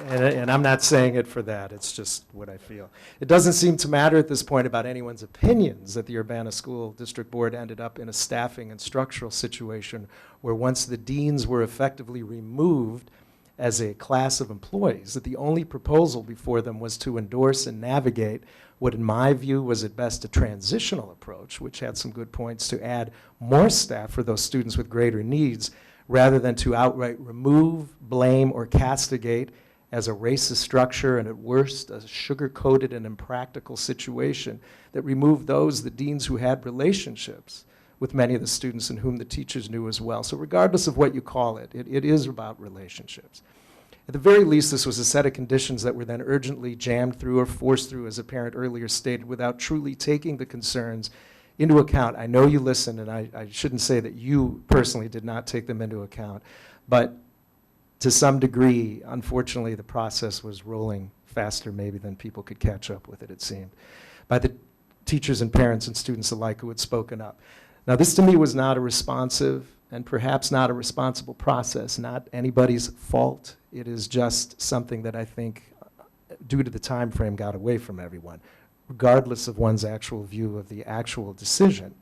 And I'm not saying it for that, it's just what I feel. It doesn't seem to matter at this point about anyone's opinions that the Urbana School District Board ended up in a staffing and structural situation where once the deans were effectively removed as a class of employees, that the only proposal before them was to endorse and navigate what in my view was at best a transitional approach, which had some good points to add more staff for those students with greater needs, rather than to outright remove, blame, or castigate as a racist structure, and at worst, a sugar-coated and impractical situation that removed those, the deans who had relationships with many of the students and whom the teachers knew as well. So regardless of what you call it, it is about relationships. At the very least, this was a set of conditions that were then urgently jammed through or forced through, as a parent earlier stated, without truly taking the concerns into account. I know you listened, and I shouldn't say that you personally did not take them into account, but to some degree, unfortunately, the process was rolling faster maybe than people could catch up with it seemed, by the teachers and parents and students alike who had spoken up. Now, this to me was not a responsive and perhaps not a responsible process, not anybody's fault. It is just something that I think, due to the time frame, got away from everyone, regardless of one's actual view of the actual decision.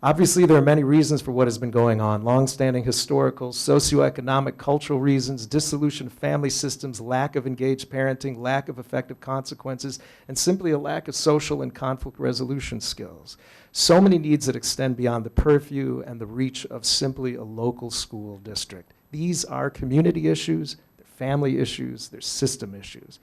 Obviously, there are many reasons for what has been going on: long-standing historical, socioeconomic, cultural reasons, dissolution of family systems, lack of engaged parenting, lack of effective consequences, and simply a lack of social and conflict resolution skills. So many needs that extend beyond the purview and the reach of simply a local school district. These are community issues, they're family issues, they're system issues.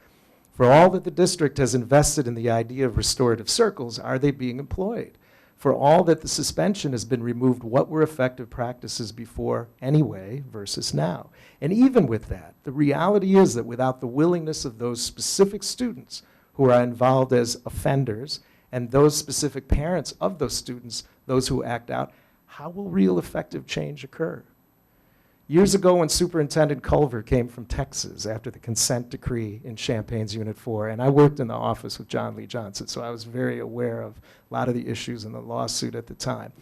For all that the district has invested in the idea of restorative circles, are they being employed? For all that the suspension has been removed, what were effective practices before anyway versus now? And even with that, the reality is that without the willingness of those specific students who are involved as offenders and those specific parents of those students, those who act out, how will real effective change occur? Years ago, when Superintendent Culver came from Texas after the consent decree in Champaign's Unit 4, and I worked in the office with John Lee Johnson, so I was very aware of a lot of the issues in the lawsuit at the time.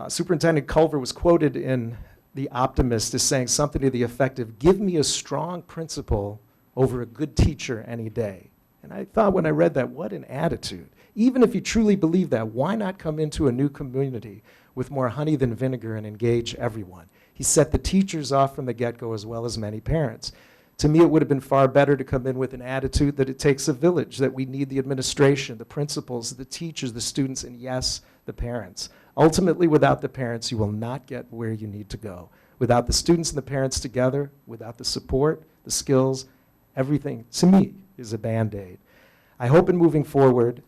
Superintendent Culver was quoted in The Optimist as saying something to the effect of, "Give me a strong principal over a good teacher any day." And I thought when I read that, what an attitude. Even if you truly believe that, why not come into a new community with more honey than vinegar and engage everyone? He set the teachers off from the get-go as well as many parents. To me, it would have been far better to come in with an attitude that it takes a village, that we need the administration, the principals, the teachers, the students, and yes, the parents. Ultimately, without the parents, you will not get where you need to go. Without the students and the parents together, without the support, the skills, everything, to me, is a Band-Aid. I hope in moving forward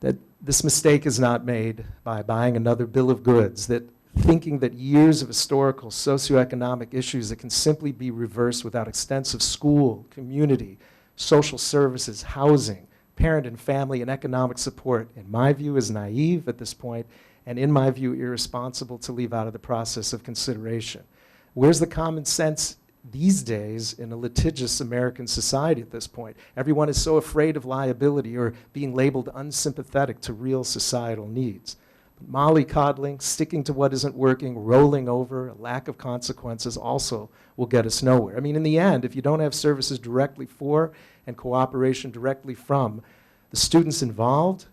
that this mistake is not made by buying another bill of goods, that thinking that years of historical, socioeconomic issues that can simply be reversed without extensive school, community, social services, housing, parent and family, and economic support, in my view, is naive at this point, and in my view, irresponsible to leave out of the process of consideration. Where's the common sense these days in a litigious American society at this point? Everyone is so afraid of liability or being labeled unsympathetic to real societal needs. Mollycoddling, sticking to what isn't working, rolling over, a lack of consequences also will get us nowhere. I mean, in the end, if you don't have services directly for and cooperation directly from the students involved,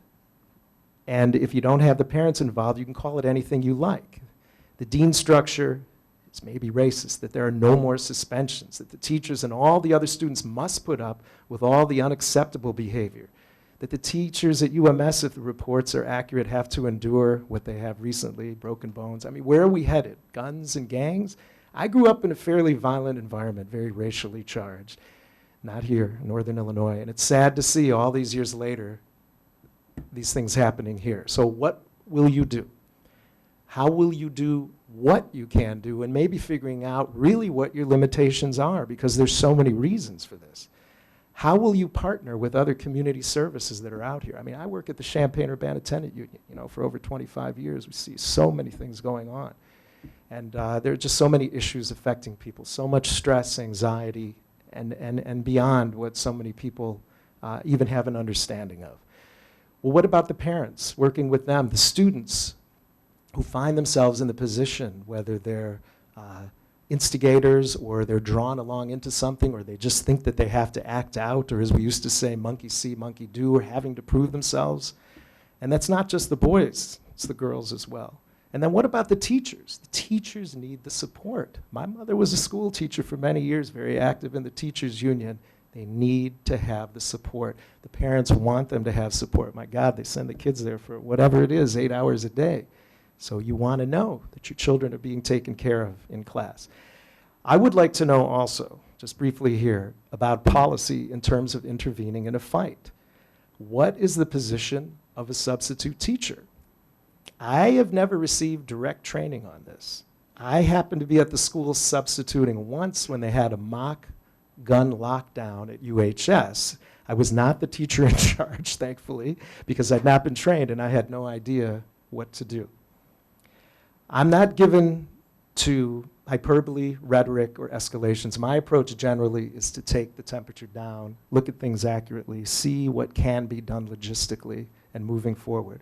and if you don't have the parents involved, you can call it anything you like. The dean structure is maybe racist, that there are no more suspensions, that the teachers and all the other students must put up with all the unacceptable behavior, that the teachers at UMS, if the reports are accurate, have to endure what they have recently, broken bones. I mean, where are we headed? Guns and gangs? I grew up in a fairly violent environment, very racially charged. Not here in Northern Illinois. And it's sad to see all these years later, these things happening here. So what will you do? How will you do what you can do, and maybe figuring out really what your limitations are, because there's so many reasons for this. How will you partner with other community services that are out here? I mean, I work at the Champaign-Urbana Tenant Union, for over 25 years. We see so many things going on. And there are just so many issues affecting people, so much stress, anxiety, and beyond what so many people even have an understanding of. Well, what about the parents, working with them, the students who find themselves in the position, whether they're instigators, or they're drawn along into something, or they just think that they have to act out, or as we used to say, monkey see, monkey do, or having to prove themselves. And that's not just the boys, it's the girls as well. And then what about the teachers? The teachers need the support. My mother was a school teacher for many years, very active in the teachers union. They need to have the support. The parents want them to have support. My God, they send the kids there for whatever it is, 8 hours a day. So you want to know that your children are being taken care of in class. I would like to know also, just briefly here, about policy in terms of intervening in a fight. What is the position of a substitute teacher? I have never received direct training on this. I happened to be at the school substituting once when they had a mock gun lockdown at UHS. I was not the teacher in charge, thankfully, because I'd not been trained and I had no idea what to do. I'm not given to hyperbole, rhetoric, or escalations. My approach generally is to take the temperature down, look at things accurately, see what can be done logistically, and moving forward.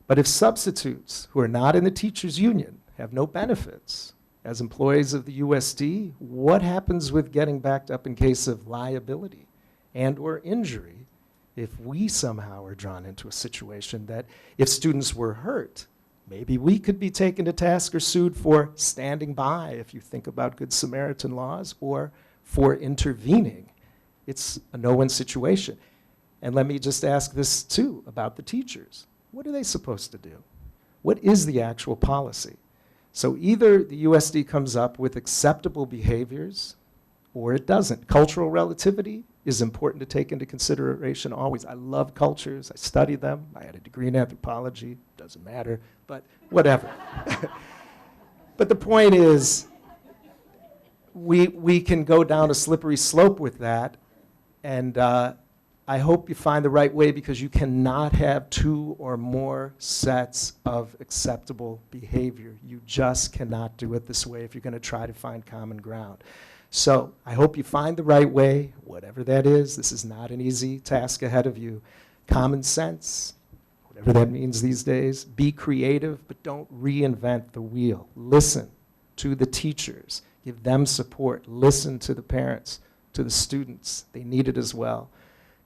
But if substitutes who are not in the teachers' union have no benefits as employees of the USD, what happens with getting backed up in case of liability and or injury if we somehow are drawn into a situation that if students were hurt, maybe we could be taken to task or sued for standing by, if you think about Good Samaritan laws, or for intervening. It's a no-win situation. And let me just ask this too about the teachers. What are they supposed to do? What is the actual policy? So either the USD comes up with acceptable behaviors or it doesn't. Cultural relativity is important to take into consideration always. I love cultures. I study them. I had a degree in anthropology. Doesn't matter, but whatever. But the point is, we can go down a slippery slope with that, and I hope you find the right way, because you cannot have 2 or more sets of acceptable behavior. You just cannot do it this way if you're going to try to find common ground. So I hope you find the right way, whatever that is. This is not an easy task ahead of you. Common sense, whatever that means these days. Be creative, but don't reinvent the wheel. Listen to the teachers. Give them support. Listen to the parents, to the students. They need it as well.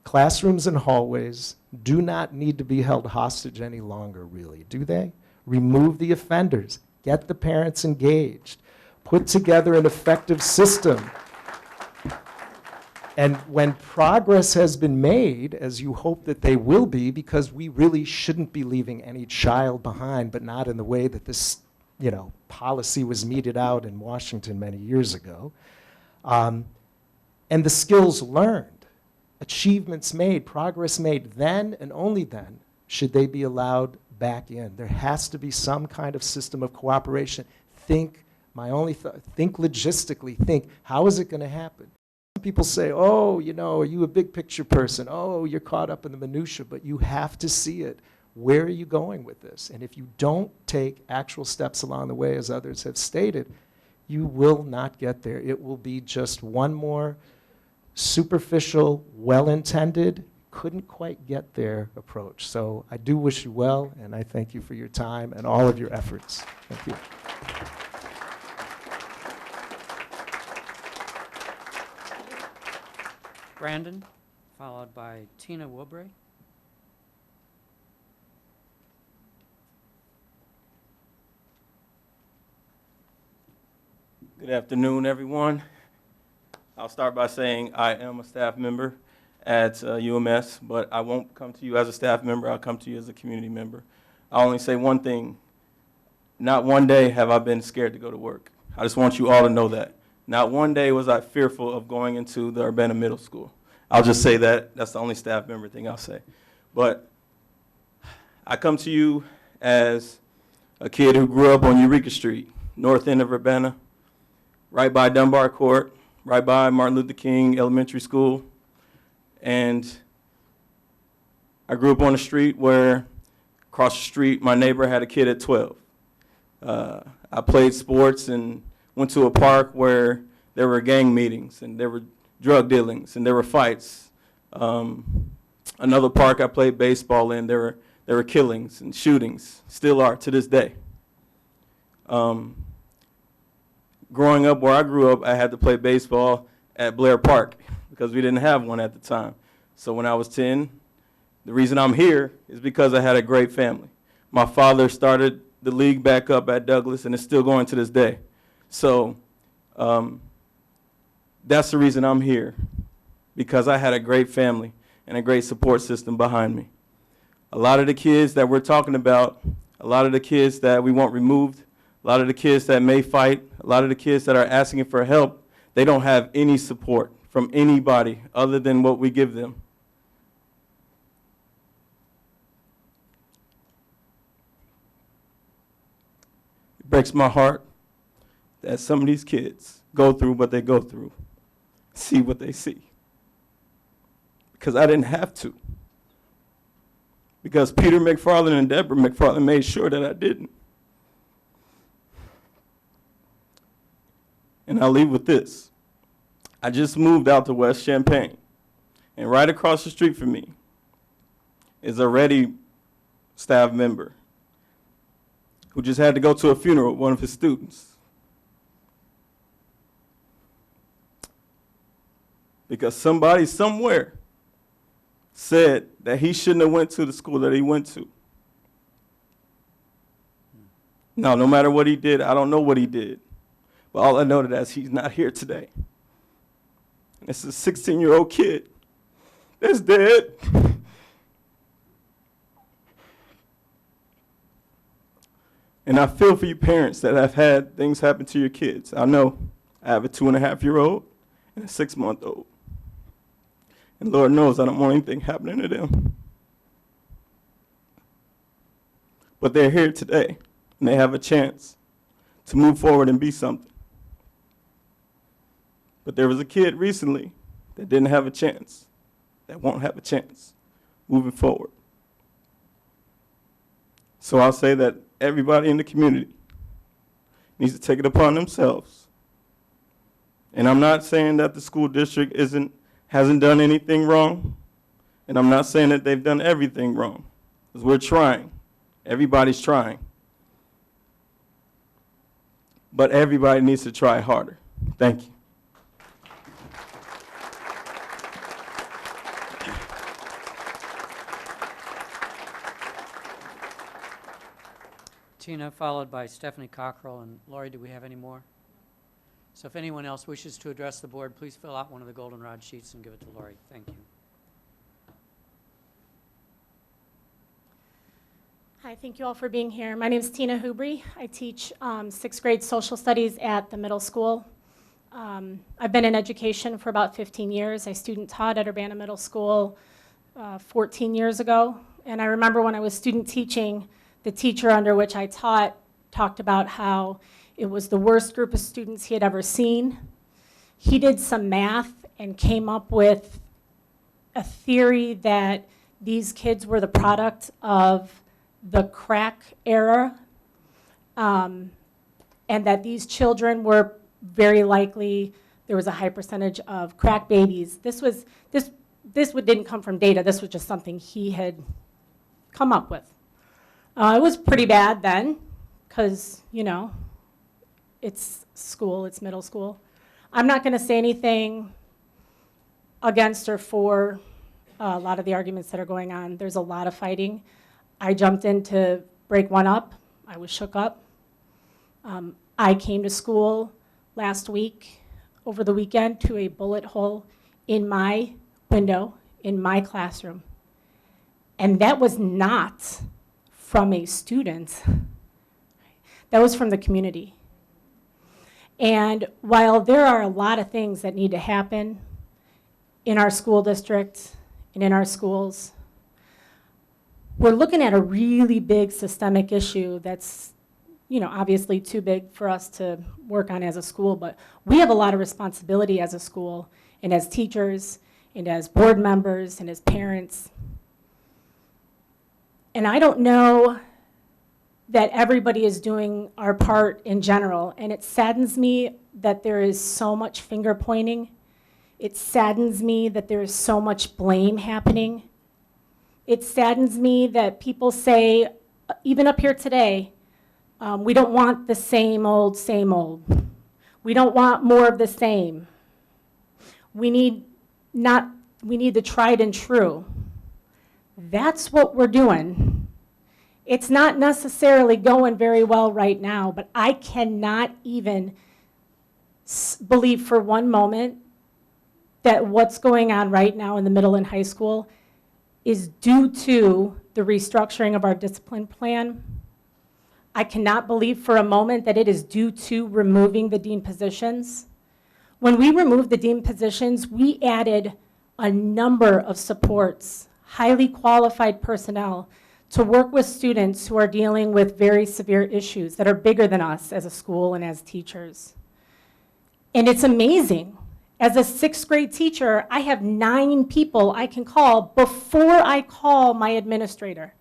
Classrooms and hallways do not need to be held hostage any longer, really, do they? Remove the offenders. Get the parents engaged. Put together an effective system. And when progress has been made, as you hope that they will be, because we really shouldn't be leaving any child behind, but not in the way that this, policy was meted out in Washington many years ago. And the skills learned, achievements made, progress made, then and only then should they be allowed back in. There has to be some kind of system of cooperation. Think logistically, think, how is it going to happen? Some people say, oh, are you a big picture person? Oh, you're caught up in the minutia, but you have to see it. Where are you going with this? And if you don't take actual steps along the way, as others have stated, you will not get there. It will be just one more superficial, well-intended, couldn't quite get there approach. So I do wish you well, and I thank you for your time and all of your efforts. Thank you. Brandon, followed by Tina Woodbury. Good afternoon, everyone. I'll start by saying I am a staff member at UMS, but I won't come to you as a staff member. I'll come to you as a community member. I'll only say one thing. Not one day have I been scared to go to work. I just want you all to know that. Not one day was I fearful of going into the Urbana Middle School. I'll just say that. That's the only staff member thing I'll say. But I come to you as a kid who grew up on Eureka Street, north end of Urbana, right by Dunbar Court, right by Martin Luther King Elementary School. And I grew up on a street where across the street my neighbor had a kid at 12. I played sports and went to a park where there were gang meetings and there were drug dealings and there were fights. Another park I played baseball in, there were killings and shootings, still are to this day. growing up where I grew up, I had to play baseball at Blair Park because we didn't have one at the time. So when I was 10, the reason I'm here is because I had a great family. My father started the league back up at Douglas, and it's still going to this day. So that's the reason I'm here, because I had a great family and a great support system behind me. A lot of the kids that we're talking about, a lot of the kids that we want removed, a lot of the kids that may fight, a lot of the kids that are asking for help, they don't have any support from anybody other than what we give them. It breaks my heart that some of these kids go through what they go through, see what they see. Because I didn't have to. Because Peter McFarland and Deborah McFarland made sure that I didn't. And I'll leave with this. I just moved out to West Champaign, and right across the street from me is a Ready staff member who just had to go to a funeral of one of his students. Because somebody somewhere said that he shouldn't have went to the school that he went to. Now, no matter what he did, I don't know what he did. But all I know is he's not here today. And it's a 16-year-old kid that's dead. And I feel for you parents that have had things happen to your kids. I know. I have a 2.5-year-old and a 6-month-old. And Lord knows I don't want anything happening to them. But they're here today, and they have a chance to move forward and be something. But there was a kid recently that didn't have a chance, that won't have a chance moving forward. So I'll say that everybody in the community needs to take it upon themselves. And I'm not saying that the school district hasn't done anything wrong, and I'm not saying that they've done everything wrong, because we're trying. Everybody's trying. But everybody needs to try harder. Thank you. Tina, followed by Stephanie Cockrell. And Lori, do we have any more? So if anyone else wishes to address the board, please fill out one of the goldenrod sheets and give it to Lori. Thank you. Hi, thank you all for being here. My name is Tina Hubry. I teach 6th grade social studies at the middle school. I've been in education for about 15 years. I student taught at Urbana Middle School 14 years ago. And I remember when I was student teaching, the teacher under which I taught talked about how it was the worst group of students he had ever seen. He did some math and came up with a theory that these kids were the product of the crack era, and that these children were very likely, there was a high percentage of crack babies. This didn't come from data. This was just something he had come up with. It was pretty bad then, because, you know, it's school, it's middle school. I'm not going to say anything against or for a lot of the arguments that are going on. There's a lot of fighting. I jumped in to break one up. I was shook up. I came to school last week, over the weekend, to a bullet hole in my window, in my classroom. And that was not from a student. That was from the community. And while there are a lot of things that need to happen in our school district and in our schools, we're looking at a really big systemic issue that's, you know, obviously too big for us to work on as a school, but we have a lot of responsibility as a school and as teachers and as board members and as parents. And I don't know that everybody is doing our part in general, and it saddens me that there is so much finger pointing. It saddens me that there is so much blame happening. It saddens me that people say, even up here today, we don't want the same old, same old. We don't want more of the same. We need the tried and true. That's what we're doing. It's not necessarily going very well right now, but I cannot even believe for one moment that what's going on right now in the middle and high school is due to the restructuring of our discipline plan. I cannot believe for a moment that it is due to removing the dean positions. When we removed the dean positions, we added a number of supports, highly qualified personnel to work with students who are dealing with very severe issues that are bigger than us as a school and as teachers. And it's amazing. As a 6th grade teacher, I have 9 people I can call before I call my administrator.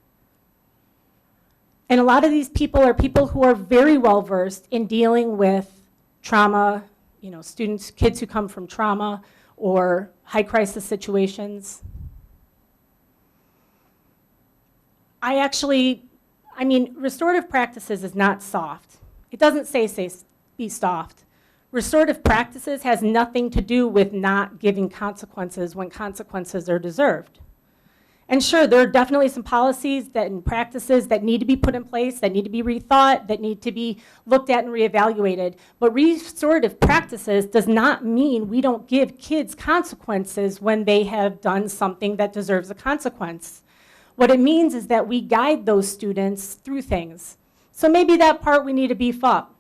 And a lot of these people are people who are very well versed in dealing with trauma, students, kids who come from trauma or high crisis situations. Restorative practices is not soft. It doesn't say be soft. Restorative practices has nothing to do with not giving consequences when consequences are deserved. And sure, there are definitely some policies and practices that need to be put in place, that need to be rethought, that need to be looked at and reevaluated. But restorative practices does not mean we don't give kids consequences when they have done something that deserves a consequence. What it means is that we guide those students through things. So maybe that part we need to beef up.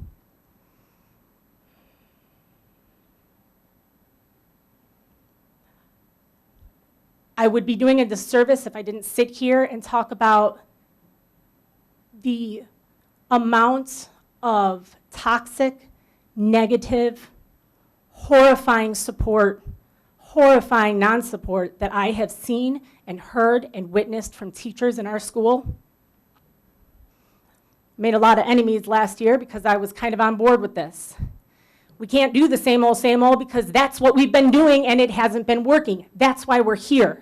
I would be doing a disservice if I didn't sit here and talk about the amount of toxic, negative, horrifying support, horrifying non-support that I have seen and heard and witnessed from teachers in our school. Made a lot of enemies last year because I was kind of on board with this. We can't do the same old because that's what we've been doing and it hasn't been working. That's why we're here.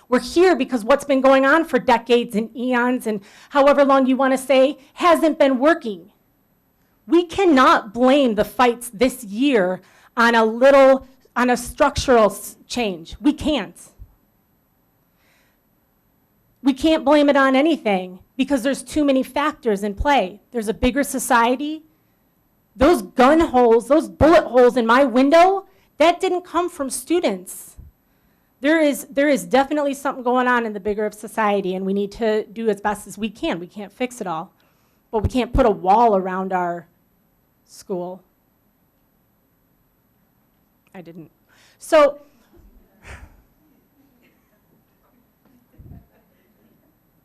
We're here because what's been going on for decades and eons and however long you want to say hasn't been working. We cannot blame the fights this year on a structural change. We can't. We can't blame it on anything because there's too many factors in play. There's a bigger society. Those gun holes, those bullet holes in my window, that didn't come from students. There is definitely something going on in the bigger of society, and we need to do as best as we can. We can't fix it all, but we can't put a wall around our school. I didn't. So,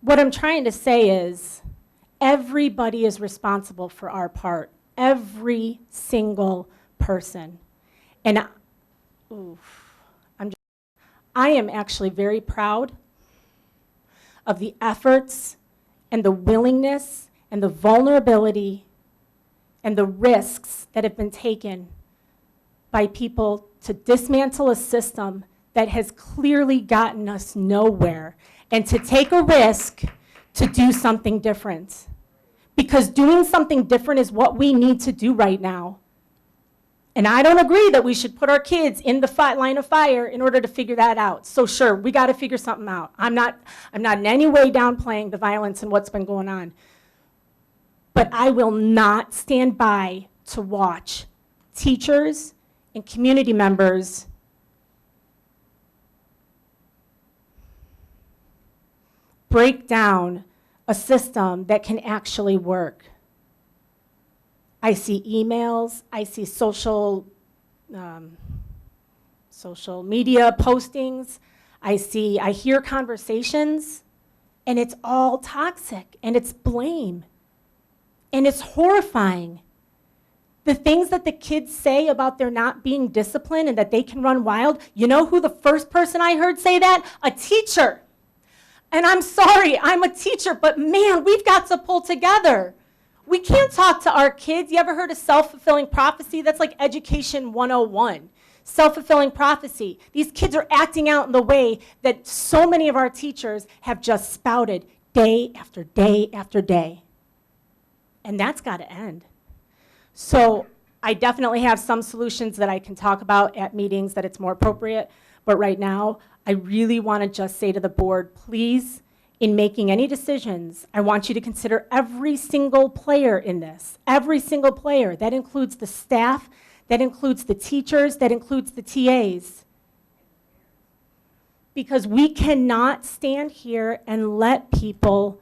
what I'm trying to say is everybody is responsible for our part. Every single person. And I am actually very proud of the efforts and the willingness and the vulnerability and the risks that have been taken by people to dismantle a system that has clearly gotten us nowhere and to take a risk to do something different. Because doing something different is what we need to do right now. And I don't agree that we should put our kids in the line of fire in order to figure that out. So sure, we got to figure something out. I'm not in any way downplaying the violence and what's been going on. But I will not stand by to watch teachers and community members break down a system that can actually work. I see emails, I see social media postings, I hear conversations, and it's all toxic, and it's blame, and it's horrifying. The things that the kids say about their not being disciplined and that they can run wild, you know who the first person I heard say that? A teacher. And I'm sorry, I'm a teacher, but man, we've got to pull together. We can't talk to our kids. You ever heard of self-fulfilling prophecy? That's like education 101. Self-fulfilling prophecy. These kids are acting out in the way that so many of our teachers have just spouted day after day after day. And that's got to end. So I definitely have some solutions that I can talk about at meetings that it's more appropriate, but right now, I really want to just say to the board, please, in making any decisions, I want you to consider every single player in this, every single player. That includes the staff, that includes the teachers, that includes the TAs. Because we cannot stand here and let people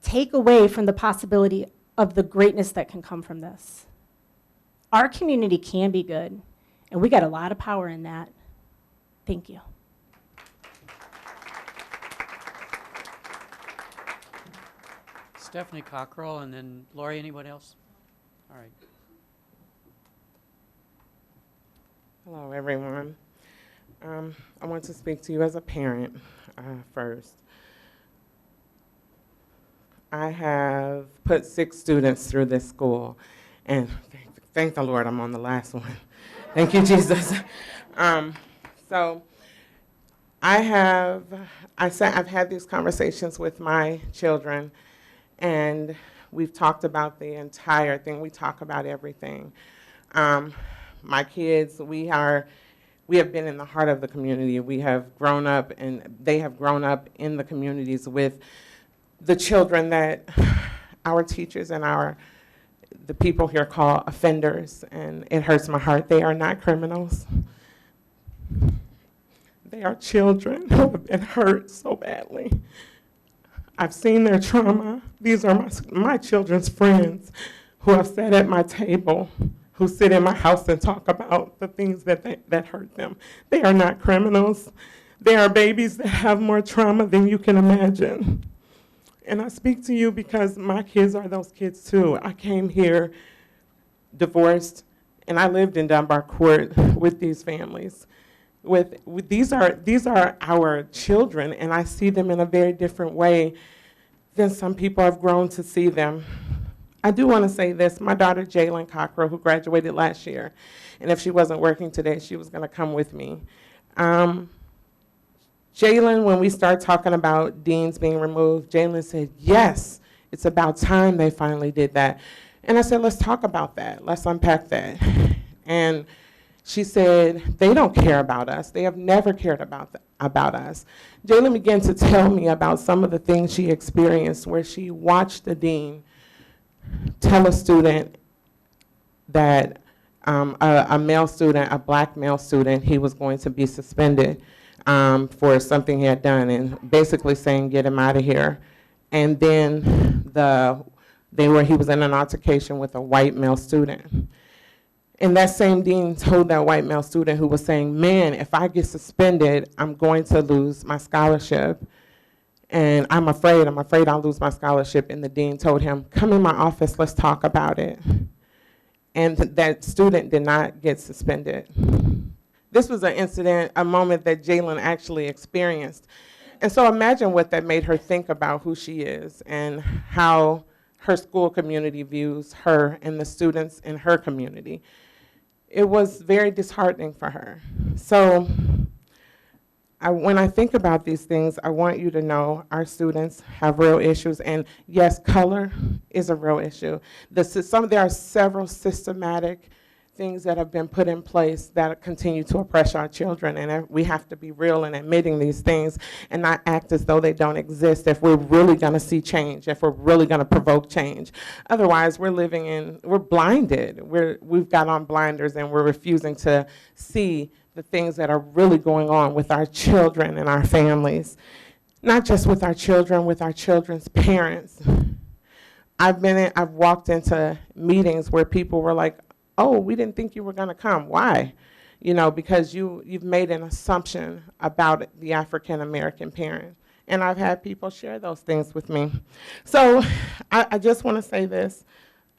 take away from the possibility of the greatness that can come from this. Our community can be good, and we got a lot of power in that. Thank you. Stephanie Cockrell, and then Lori, anyone else? All right. Hello, everyone. I want to speak to you as a parent first. I have put 6 students through this school, and thank the Lord I'm on the last one. Thank you, Jesus. So I've had these conversations with my children, and we've talked about the entire thing. We talk about everything. My kids, we have been in the heart of the community. We have grown up, and they have grown up in the communities with the children that our teachers and the people here call offenders, and it hurts my heart. They are not criminals. They are children who have been hurt so badly. I've seen their trauma. These are my children's friends who have sat at my table, who sit in my house and talk about the things that hurt them. They are not criminals. They are babies that have more trauma than you can imagine. And I speak to you because my kids are those kids too. I came here divorced, and I lived in Dunbar Court with these families. These are our children, and I see them in a very different way than some people have grown to see them. I do want to say this. My daughter, Jalen Cockrell, who graduated last year, and if she wasn't working today, she was going to come with me. Jalen, when we started talking about deans being removed, Jalen said, yes, it's about time they finally did that. And I said, let's talk about that. Let's unpack that. And she said, they don't care about us. They have never cared about us. Jalen began to tell me about some of the things she experienced where she watched the dean tell a student that a male student, a black male student, he was going to be suspended for something he had done, and basically saying, get him out of here. And then he was in an altercation with a white male student. And that same dean told that white male student who was saying, man, if I get suspended, I'm going to lose my scholarship. And I'm afraid I'll lose my scholarship. And the dean told him, come in my office, let's talk about it. And that student did not get suspended. This was an incident, a moment that Jalen actually experienced. And so imagine what that made her think about who she is and how her school community views her and the students in her community. It was very disheartening for her. So when I think about these things, I want you to know our students have real issues. And yes, color is a real issue. There are several systematic things that have been put in place that continue to oppress our children, and we have to be real in admitting these things and not act as though they don't exist if we're really going to see change, if we're really going to provoke change. Otherwise, we're blinded. We've got on blinders, and we're refusing to see the things that are really going on with our children and our families. Not just with our children, with our children's parents. I've walked into meetings where people were like, oh, we didn't think you were going to come. Why? Because you've made an assumption about the African American parent. And I've had people share those things with me. So I just want to say this.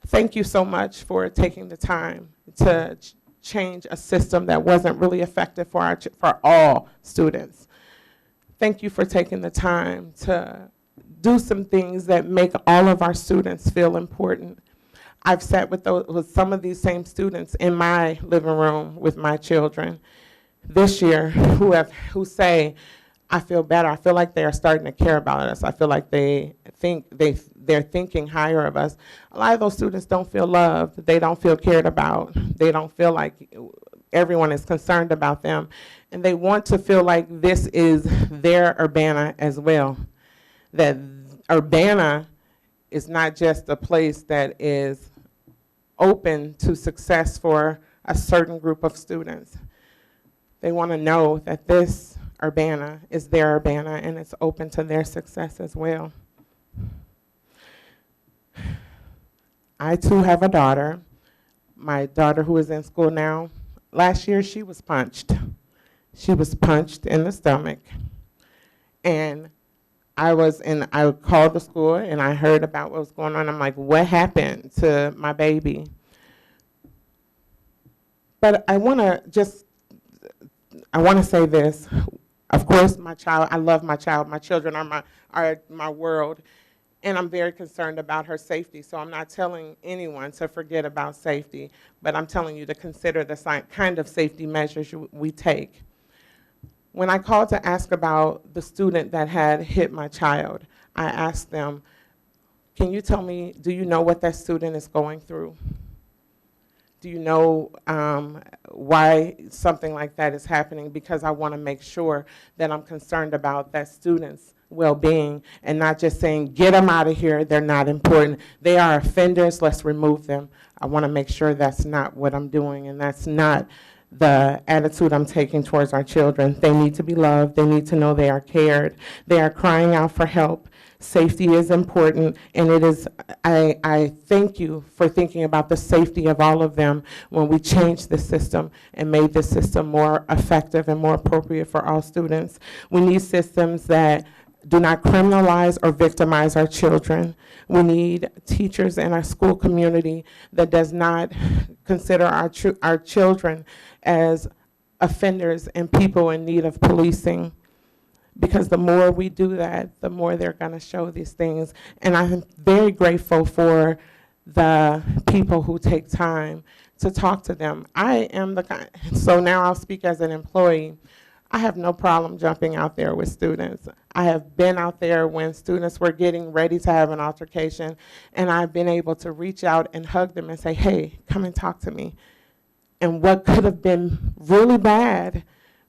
Thank you so much for taking the time to change a system that wasn't really effective for all students. Thank you for taking the time to do some things that make all of our students feel important. I've sat with some of these same students in my living room with my children this year who say, I feel better. I feel like they are starting to care about us. I feel like they're thinking higher of us. A lot of those students don't feel loved. They don't feel cared about. They don't feel like everyone is concerned about them. And they want to feel like this is their Urbana as well. That Urbana is not just a place that is open to success for a certain group of students. They want to know that this Urbana is their Urbana and it's open to their success as well. I too have a daughter. My daughter who is in school now, last year she was punched. She was punched in the stomach. And I called the school and I heard about what was going on. I'm like, what happened to my baby? But I want to say this. Of course, my child, I love my child. My children are my world. And I'm very concerned about her safety. So I'm not telling anyone to forget about safety, but I'm telling you to consider the kind of safety measures we take. When I called to ask about the student that had hit my child, I asked them, can you tell me, do you know what that student is going through? Do you know why something like that is happening? Because I want to make sure that I'm concerned about that student's well-being and not just saying, get them out of here, they're not important. They are offenders, let's remove them. I want to make sure that's not what I'm doing and that's not the attitude I'm taking towards our children. They need to be loved. They need to know they are cared. They are crying out for help. Safety is important, and it is, I thank you for thinking about the safety of all of them when we changed the system and made the system more effective and more appropriate for all students. We need systems that do not criminalize or victimize our children. We need teachers in our school community that does not consider our children as offenders and people in need of policing. Because the more we do that, the more they're going to show these things. And I'm very grateful for the people who take time to talk to them. I am the kind, so now I'll speak as an employee. I have no problem jumping out there with students. I have been out there when students were getting ready to have an altercation, and I've been able to reach out and hug them and say, hey, come and talk to me. And what could have been really bad,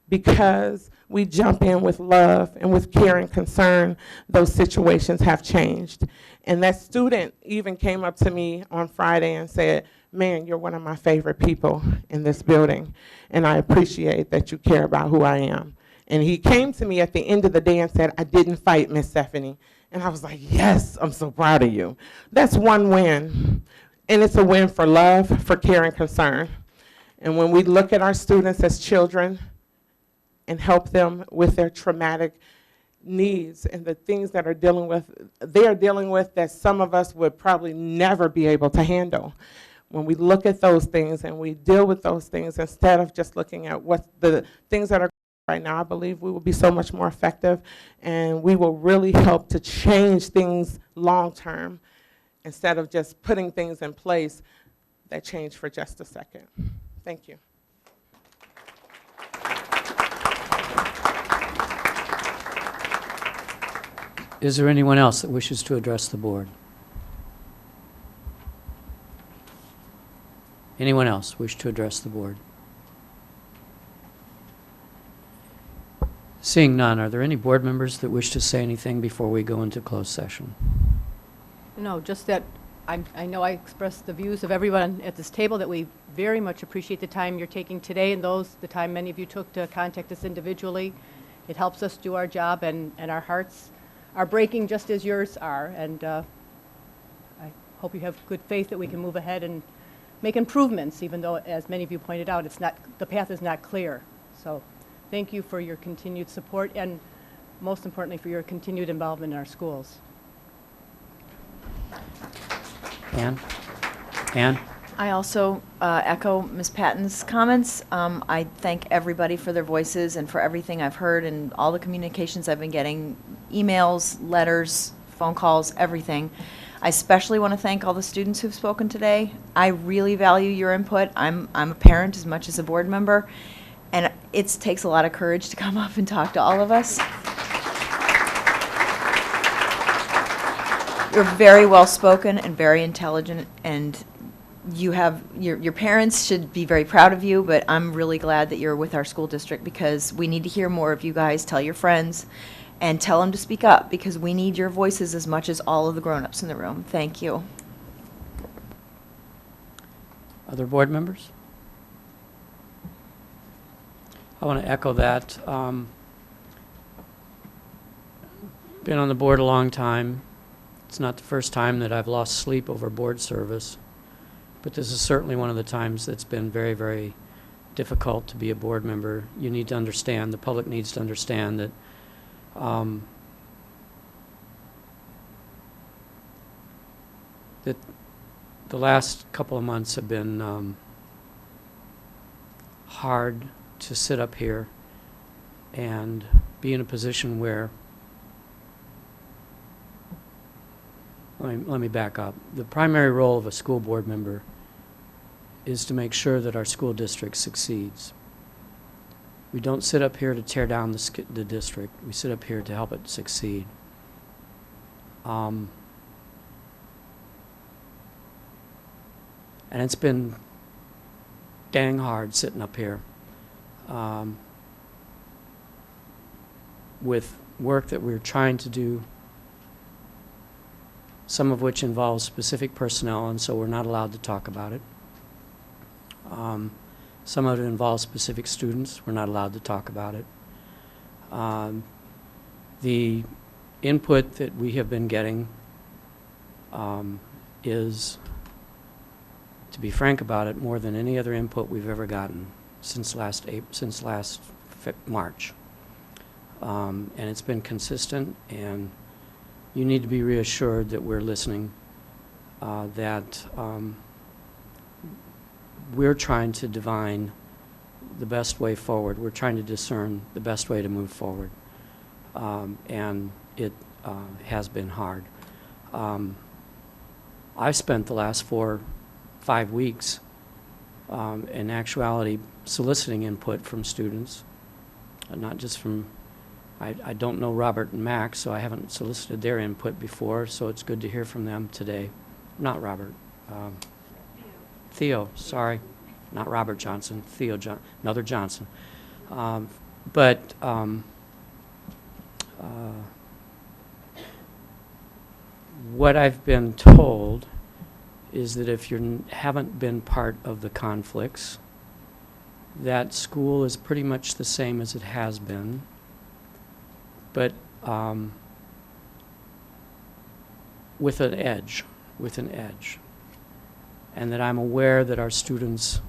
because we jump in with love and with care and concern, those situations have changed. And that student even came up to me on Friday and said, man, you're one of my favorite people in this building, and I appreciate that you care about who I am. And he came to me at the end of the day and said, I didn't fight, Miss Stephanie. And I was like, yes, I'm so proud of you. That's one win. And it's a win for love, for care and concern. And when we look at our students as children and help them with their traumatic needs and the things that they are dealing with that some of us would probably never be able to handle. When we look at those things and we deal with those things instead of just looking at what the things that are right now, I believe we will be so much more effective, and we will really help to change things long term instead of just putting things in place that change for just a second. Thank you. Is there anyone else that wishes to address the board? Anyone else wish to address the board? Seeing none, are there any board members that wish to say anything before we go into closed session? No, just that I know I expressed the views of everyone at this table, that we very much appreciate the time you're taking today and the time many of you took to contact us individually. It helps us do our job, and our hearts are breaking just as yours are. And I hope you have good faith that we can move ahead and make improvements, even though, as many of you pointed out, the path is not clear. So thank you for your continued support, and most importantly, for your continued involvement in our schools. Ann? I also echo Ms. Patton's comments. I thank everybody for their voices and for everything I've heard and all the communications I've been getting, emails, letters, phone calls, everything. I especially want to thank all the students who've spoken today. I really value your input. I'm a parent as much as a board member, and it takes a lot of courage to come up and talk to all of us. You're very well-spoken and very intelligent, and you have, your parents should be very proud of you, but I'm really glad that you're with our school district because we need to hear more of you guys. Tell your friends and tell them to speak up because we need your voices as much as all of the grown-ups in the room. Thank you. Other board members? I want to echo that. Been on the board a long time. It's not the first time that I've lost sleep over board service, but this is certainly one of the times that's been very, very difficult to be a board member. You need to understand, the public needs to understand that that the last couple of months have been hard to sit up here and be in a position where, let me back up. The primary role of a school board member is to make sure that our school district succeeds. We don't sit up here to tear down the district. We sit up here to help it succeed. And it's been dang hard sitting up here with work that we're trying to do, some of which involves specific personnel, and so we're not allowed to talk about it. Some of it involves specific students. We're not allowed to talk about it. The input that we have been getting is, to be frank about it, more than any other input we've ever gotten since last March. And it's been consistent, and you need to be reassured that we're listening, that we're trying to divine the best way forward. We're trying to discern the best way to move forward. And it has been hard. I've spent the last 4-5 weeks in actuality soliciting input from students, not just from, I don't know Robert and Max, so I haven't solicited their input before, so it's good to hear from them today. Not Robert. Theo, sorry. Not Robert Johnson, Theo another Johnson. What I've been told is that if you haven't been part of the conflicts, that school is pretty much the same as it has been, but with an edge, and that I'm aware that our students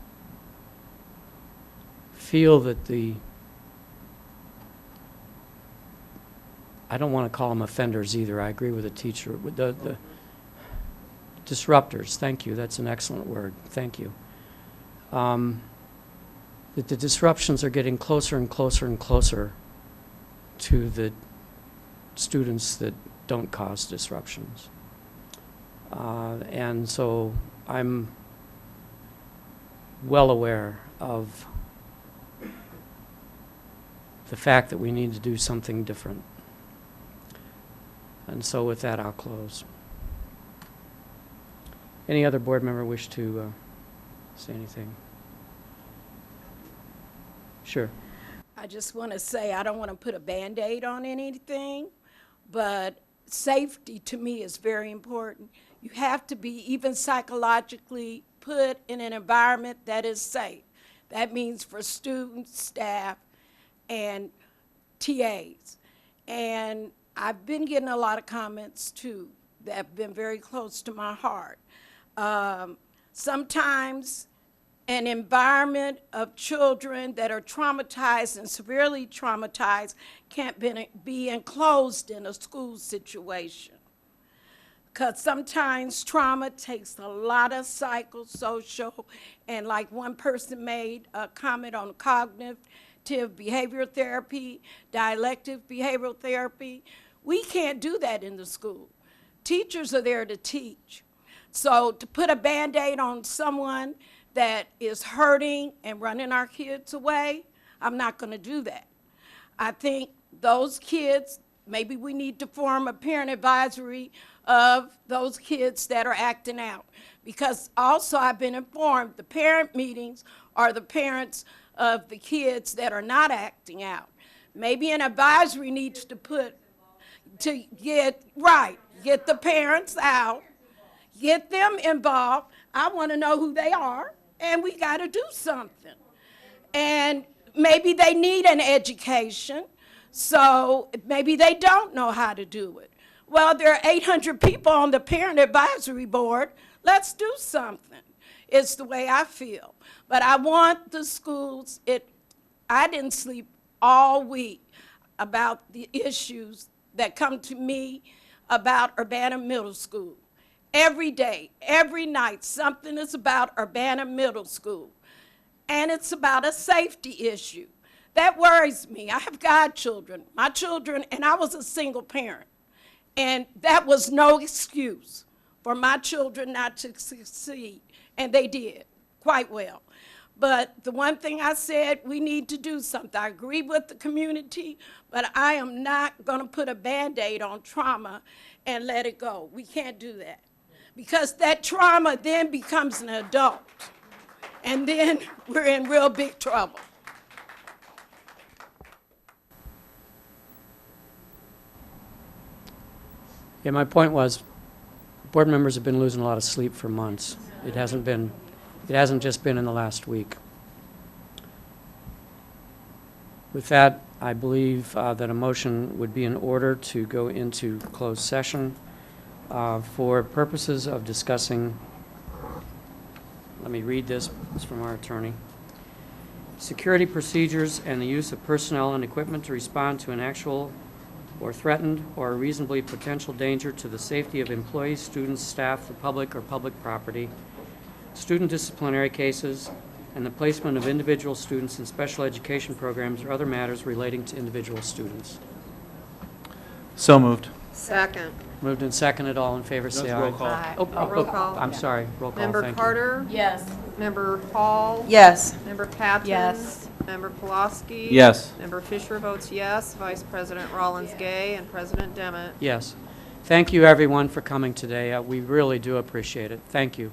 feel that I don't want to call them offenders either. I agree with the teacher. With the disruptors, thank you. That's an excellent word. Thank you. That the disruptions are getting closer and closer and closer to the students that don't cause disruptions. And so I'm well aware of the fact that we need to do something different. And so with that, I'll close. Any other board member wish to say anything? Sure. I just want to say I don't want to put a Band-Aid on anything, but safety to me is very important. You have to be even psychologically put in an environment that is safe. That means for students, staff, and TAs. And I've been getting a lot of comments too that have been very close to my heart. Sometimes an environment of children that are traumatized and severely traumatized can't be enclosed in a school situation. Because sometimes trauma takes a lot of psychosocial, and like one person made a comment on cognitive behavioral therapy, dialectic behavioral therapy. We can't do that in the school. Teachers are there to teach. So to put a Band-Aid on someone that is hurting and running our kids away, I'm not going to do that. I think those kids, maybe we need to form a parent advisory of those kids that are acting out. Because also I've been informed the parent meetings are the parents of the kids that are not acting out. Maybe an advisory needs to get the parents out, get them involved. I want to know who they are, and we got to do something. And maybe they need an education, so maybe they don't know how to do it. Well, there are 800 people on the parent advisory board. Let's do something. It's the way I feel. But I want the schools, I didn't sleep all week about the issues that come to me about Urbana Middle School. Every day, every night, something is about Urbana Middle School. And it's about a safety issue. That worries me. I have godchildren, my children, and I was a single parent. And that was no excuse for my children not to succeed. And they did quite well. But the one thing I said, we need to do something. I agree with the community, but I am not going to put a Band-Aid on trauma and let it go. We can't do that. Because that trauma then becomes an adult. And then we're in real big trouble. Yeah, my point was, board members have been losing a lot of sleep for months. It hasn't just been in the last week. With that, I believe that a motion would be in order to go into closed session for purposes of discussing, let me read this, it's from our attorney. Security procedures and the use of personnel and equipment to respond to an actual or threatened or reasonably potential danger to the safety of employees, students, staff, the public, or public property, student disciplinary cases, and the placement of individual students in special education programs or other matters relating to individual students. So moved. Second. Moved and seconded. All in favor, say aye. Roll call. Aye. Oh, Roll call. I'm sorry. Roll call. Member Thank Carter? Yes. Member Hall? Yes. Member Patton? Yes. Member Pulaski? Yes. Member Fisher votes yes. Vice President Rollins Gay and President Demmett. you. Yes. Thank you, everyone, for coming today. We really do appreciate it. Thank you.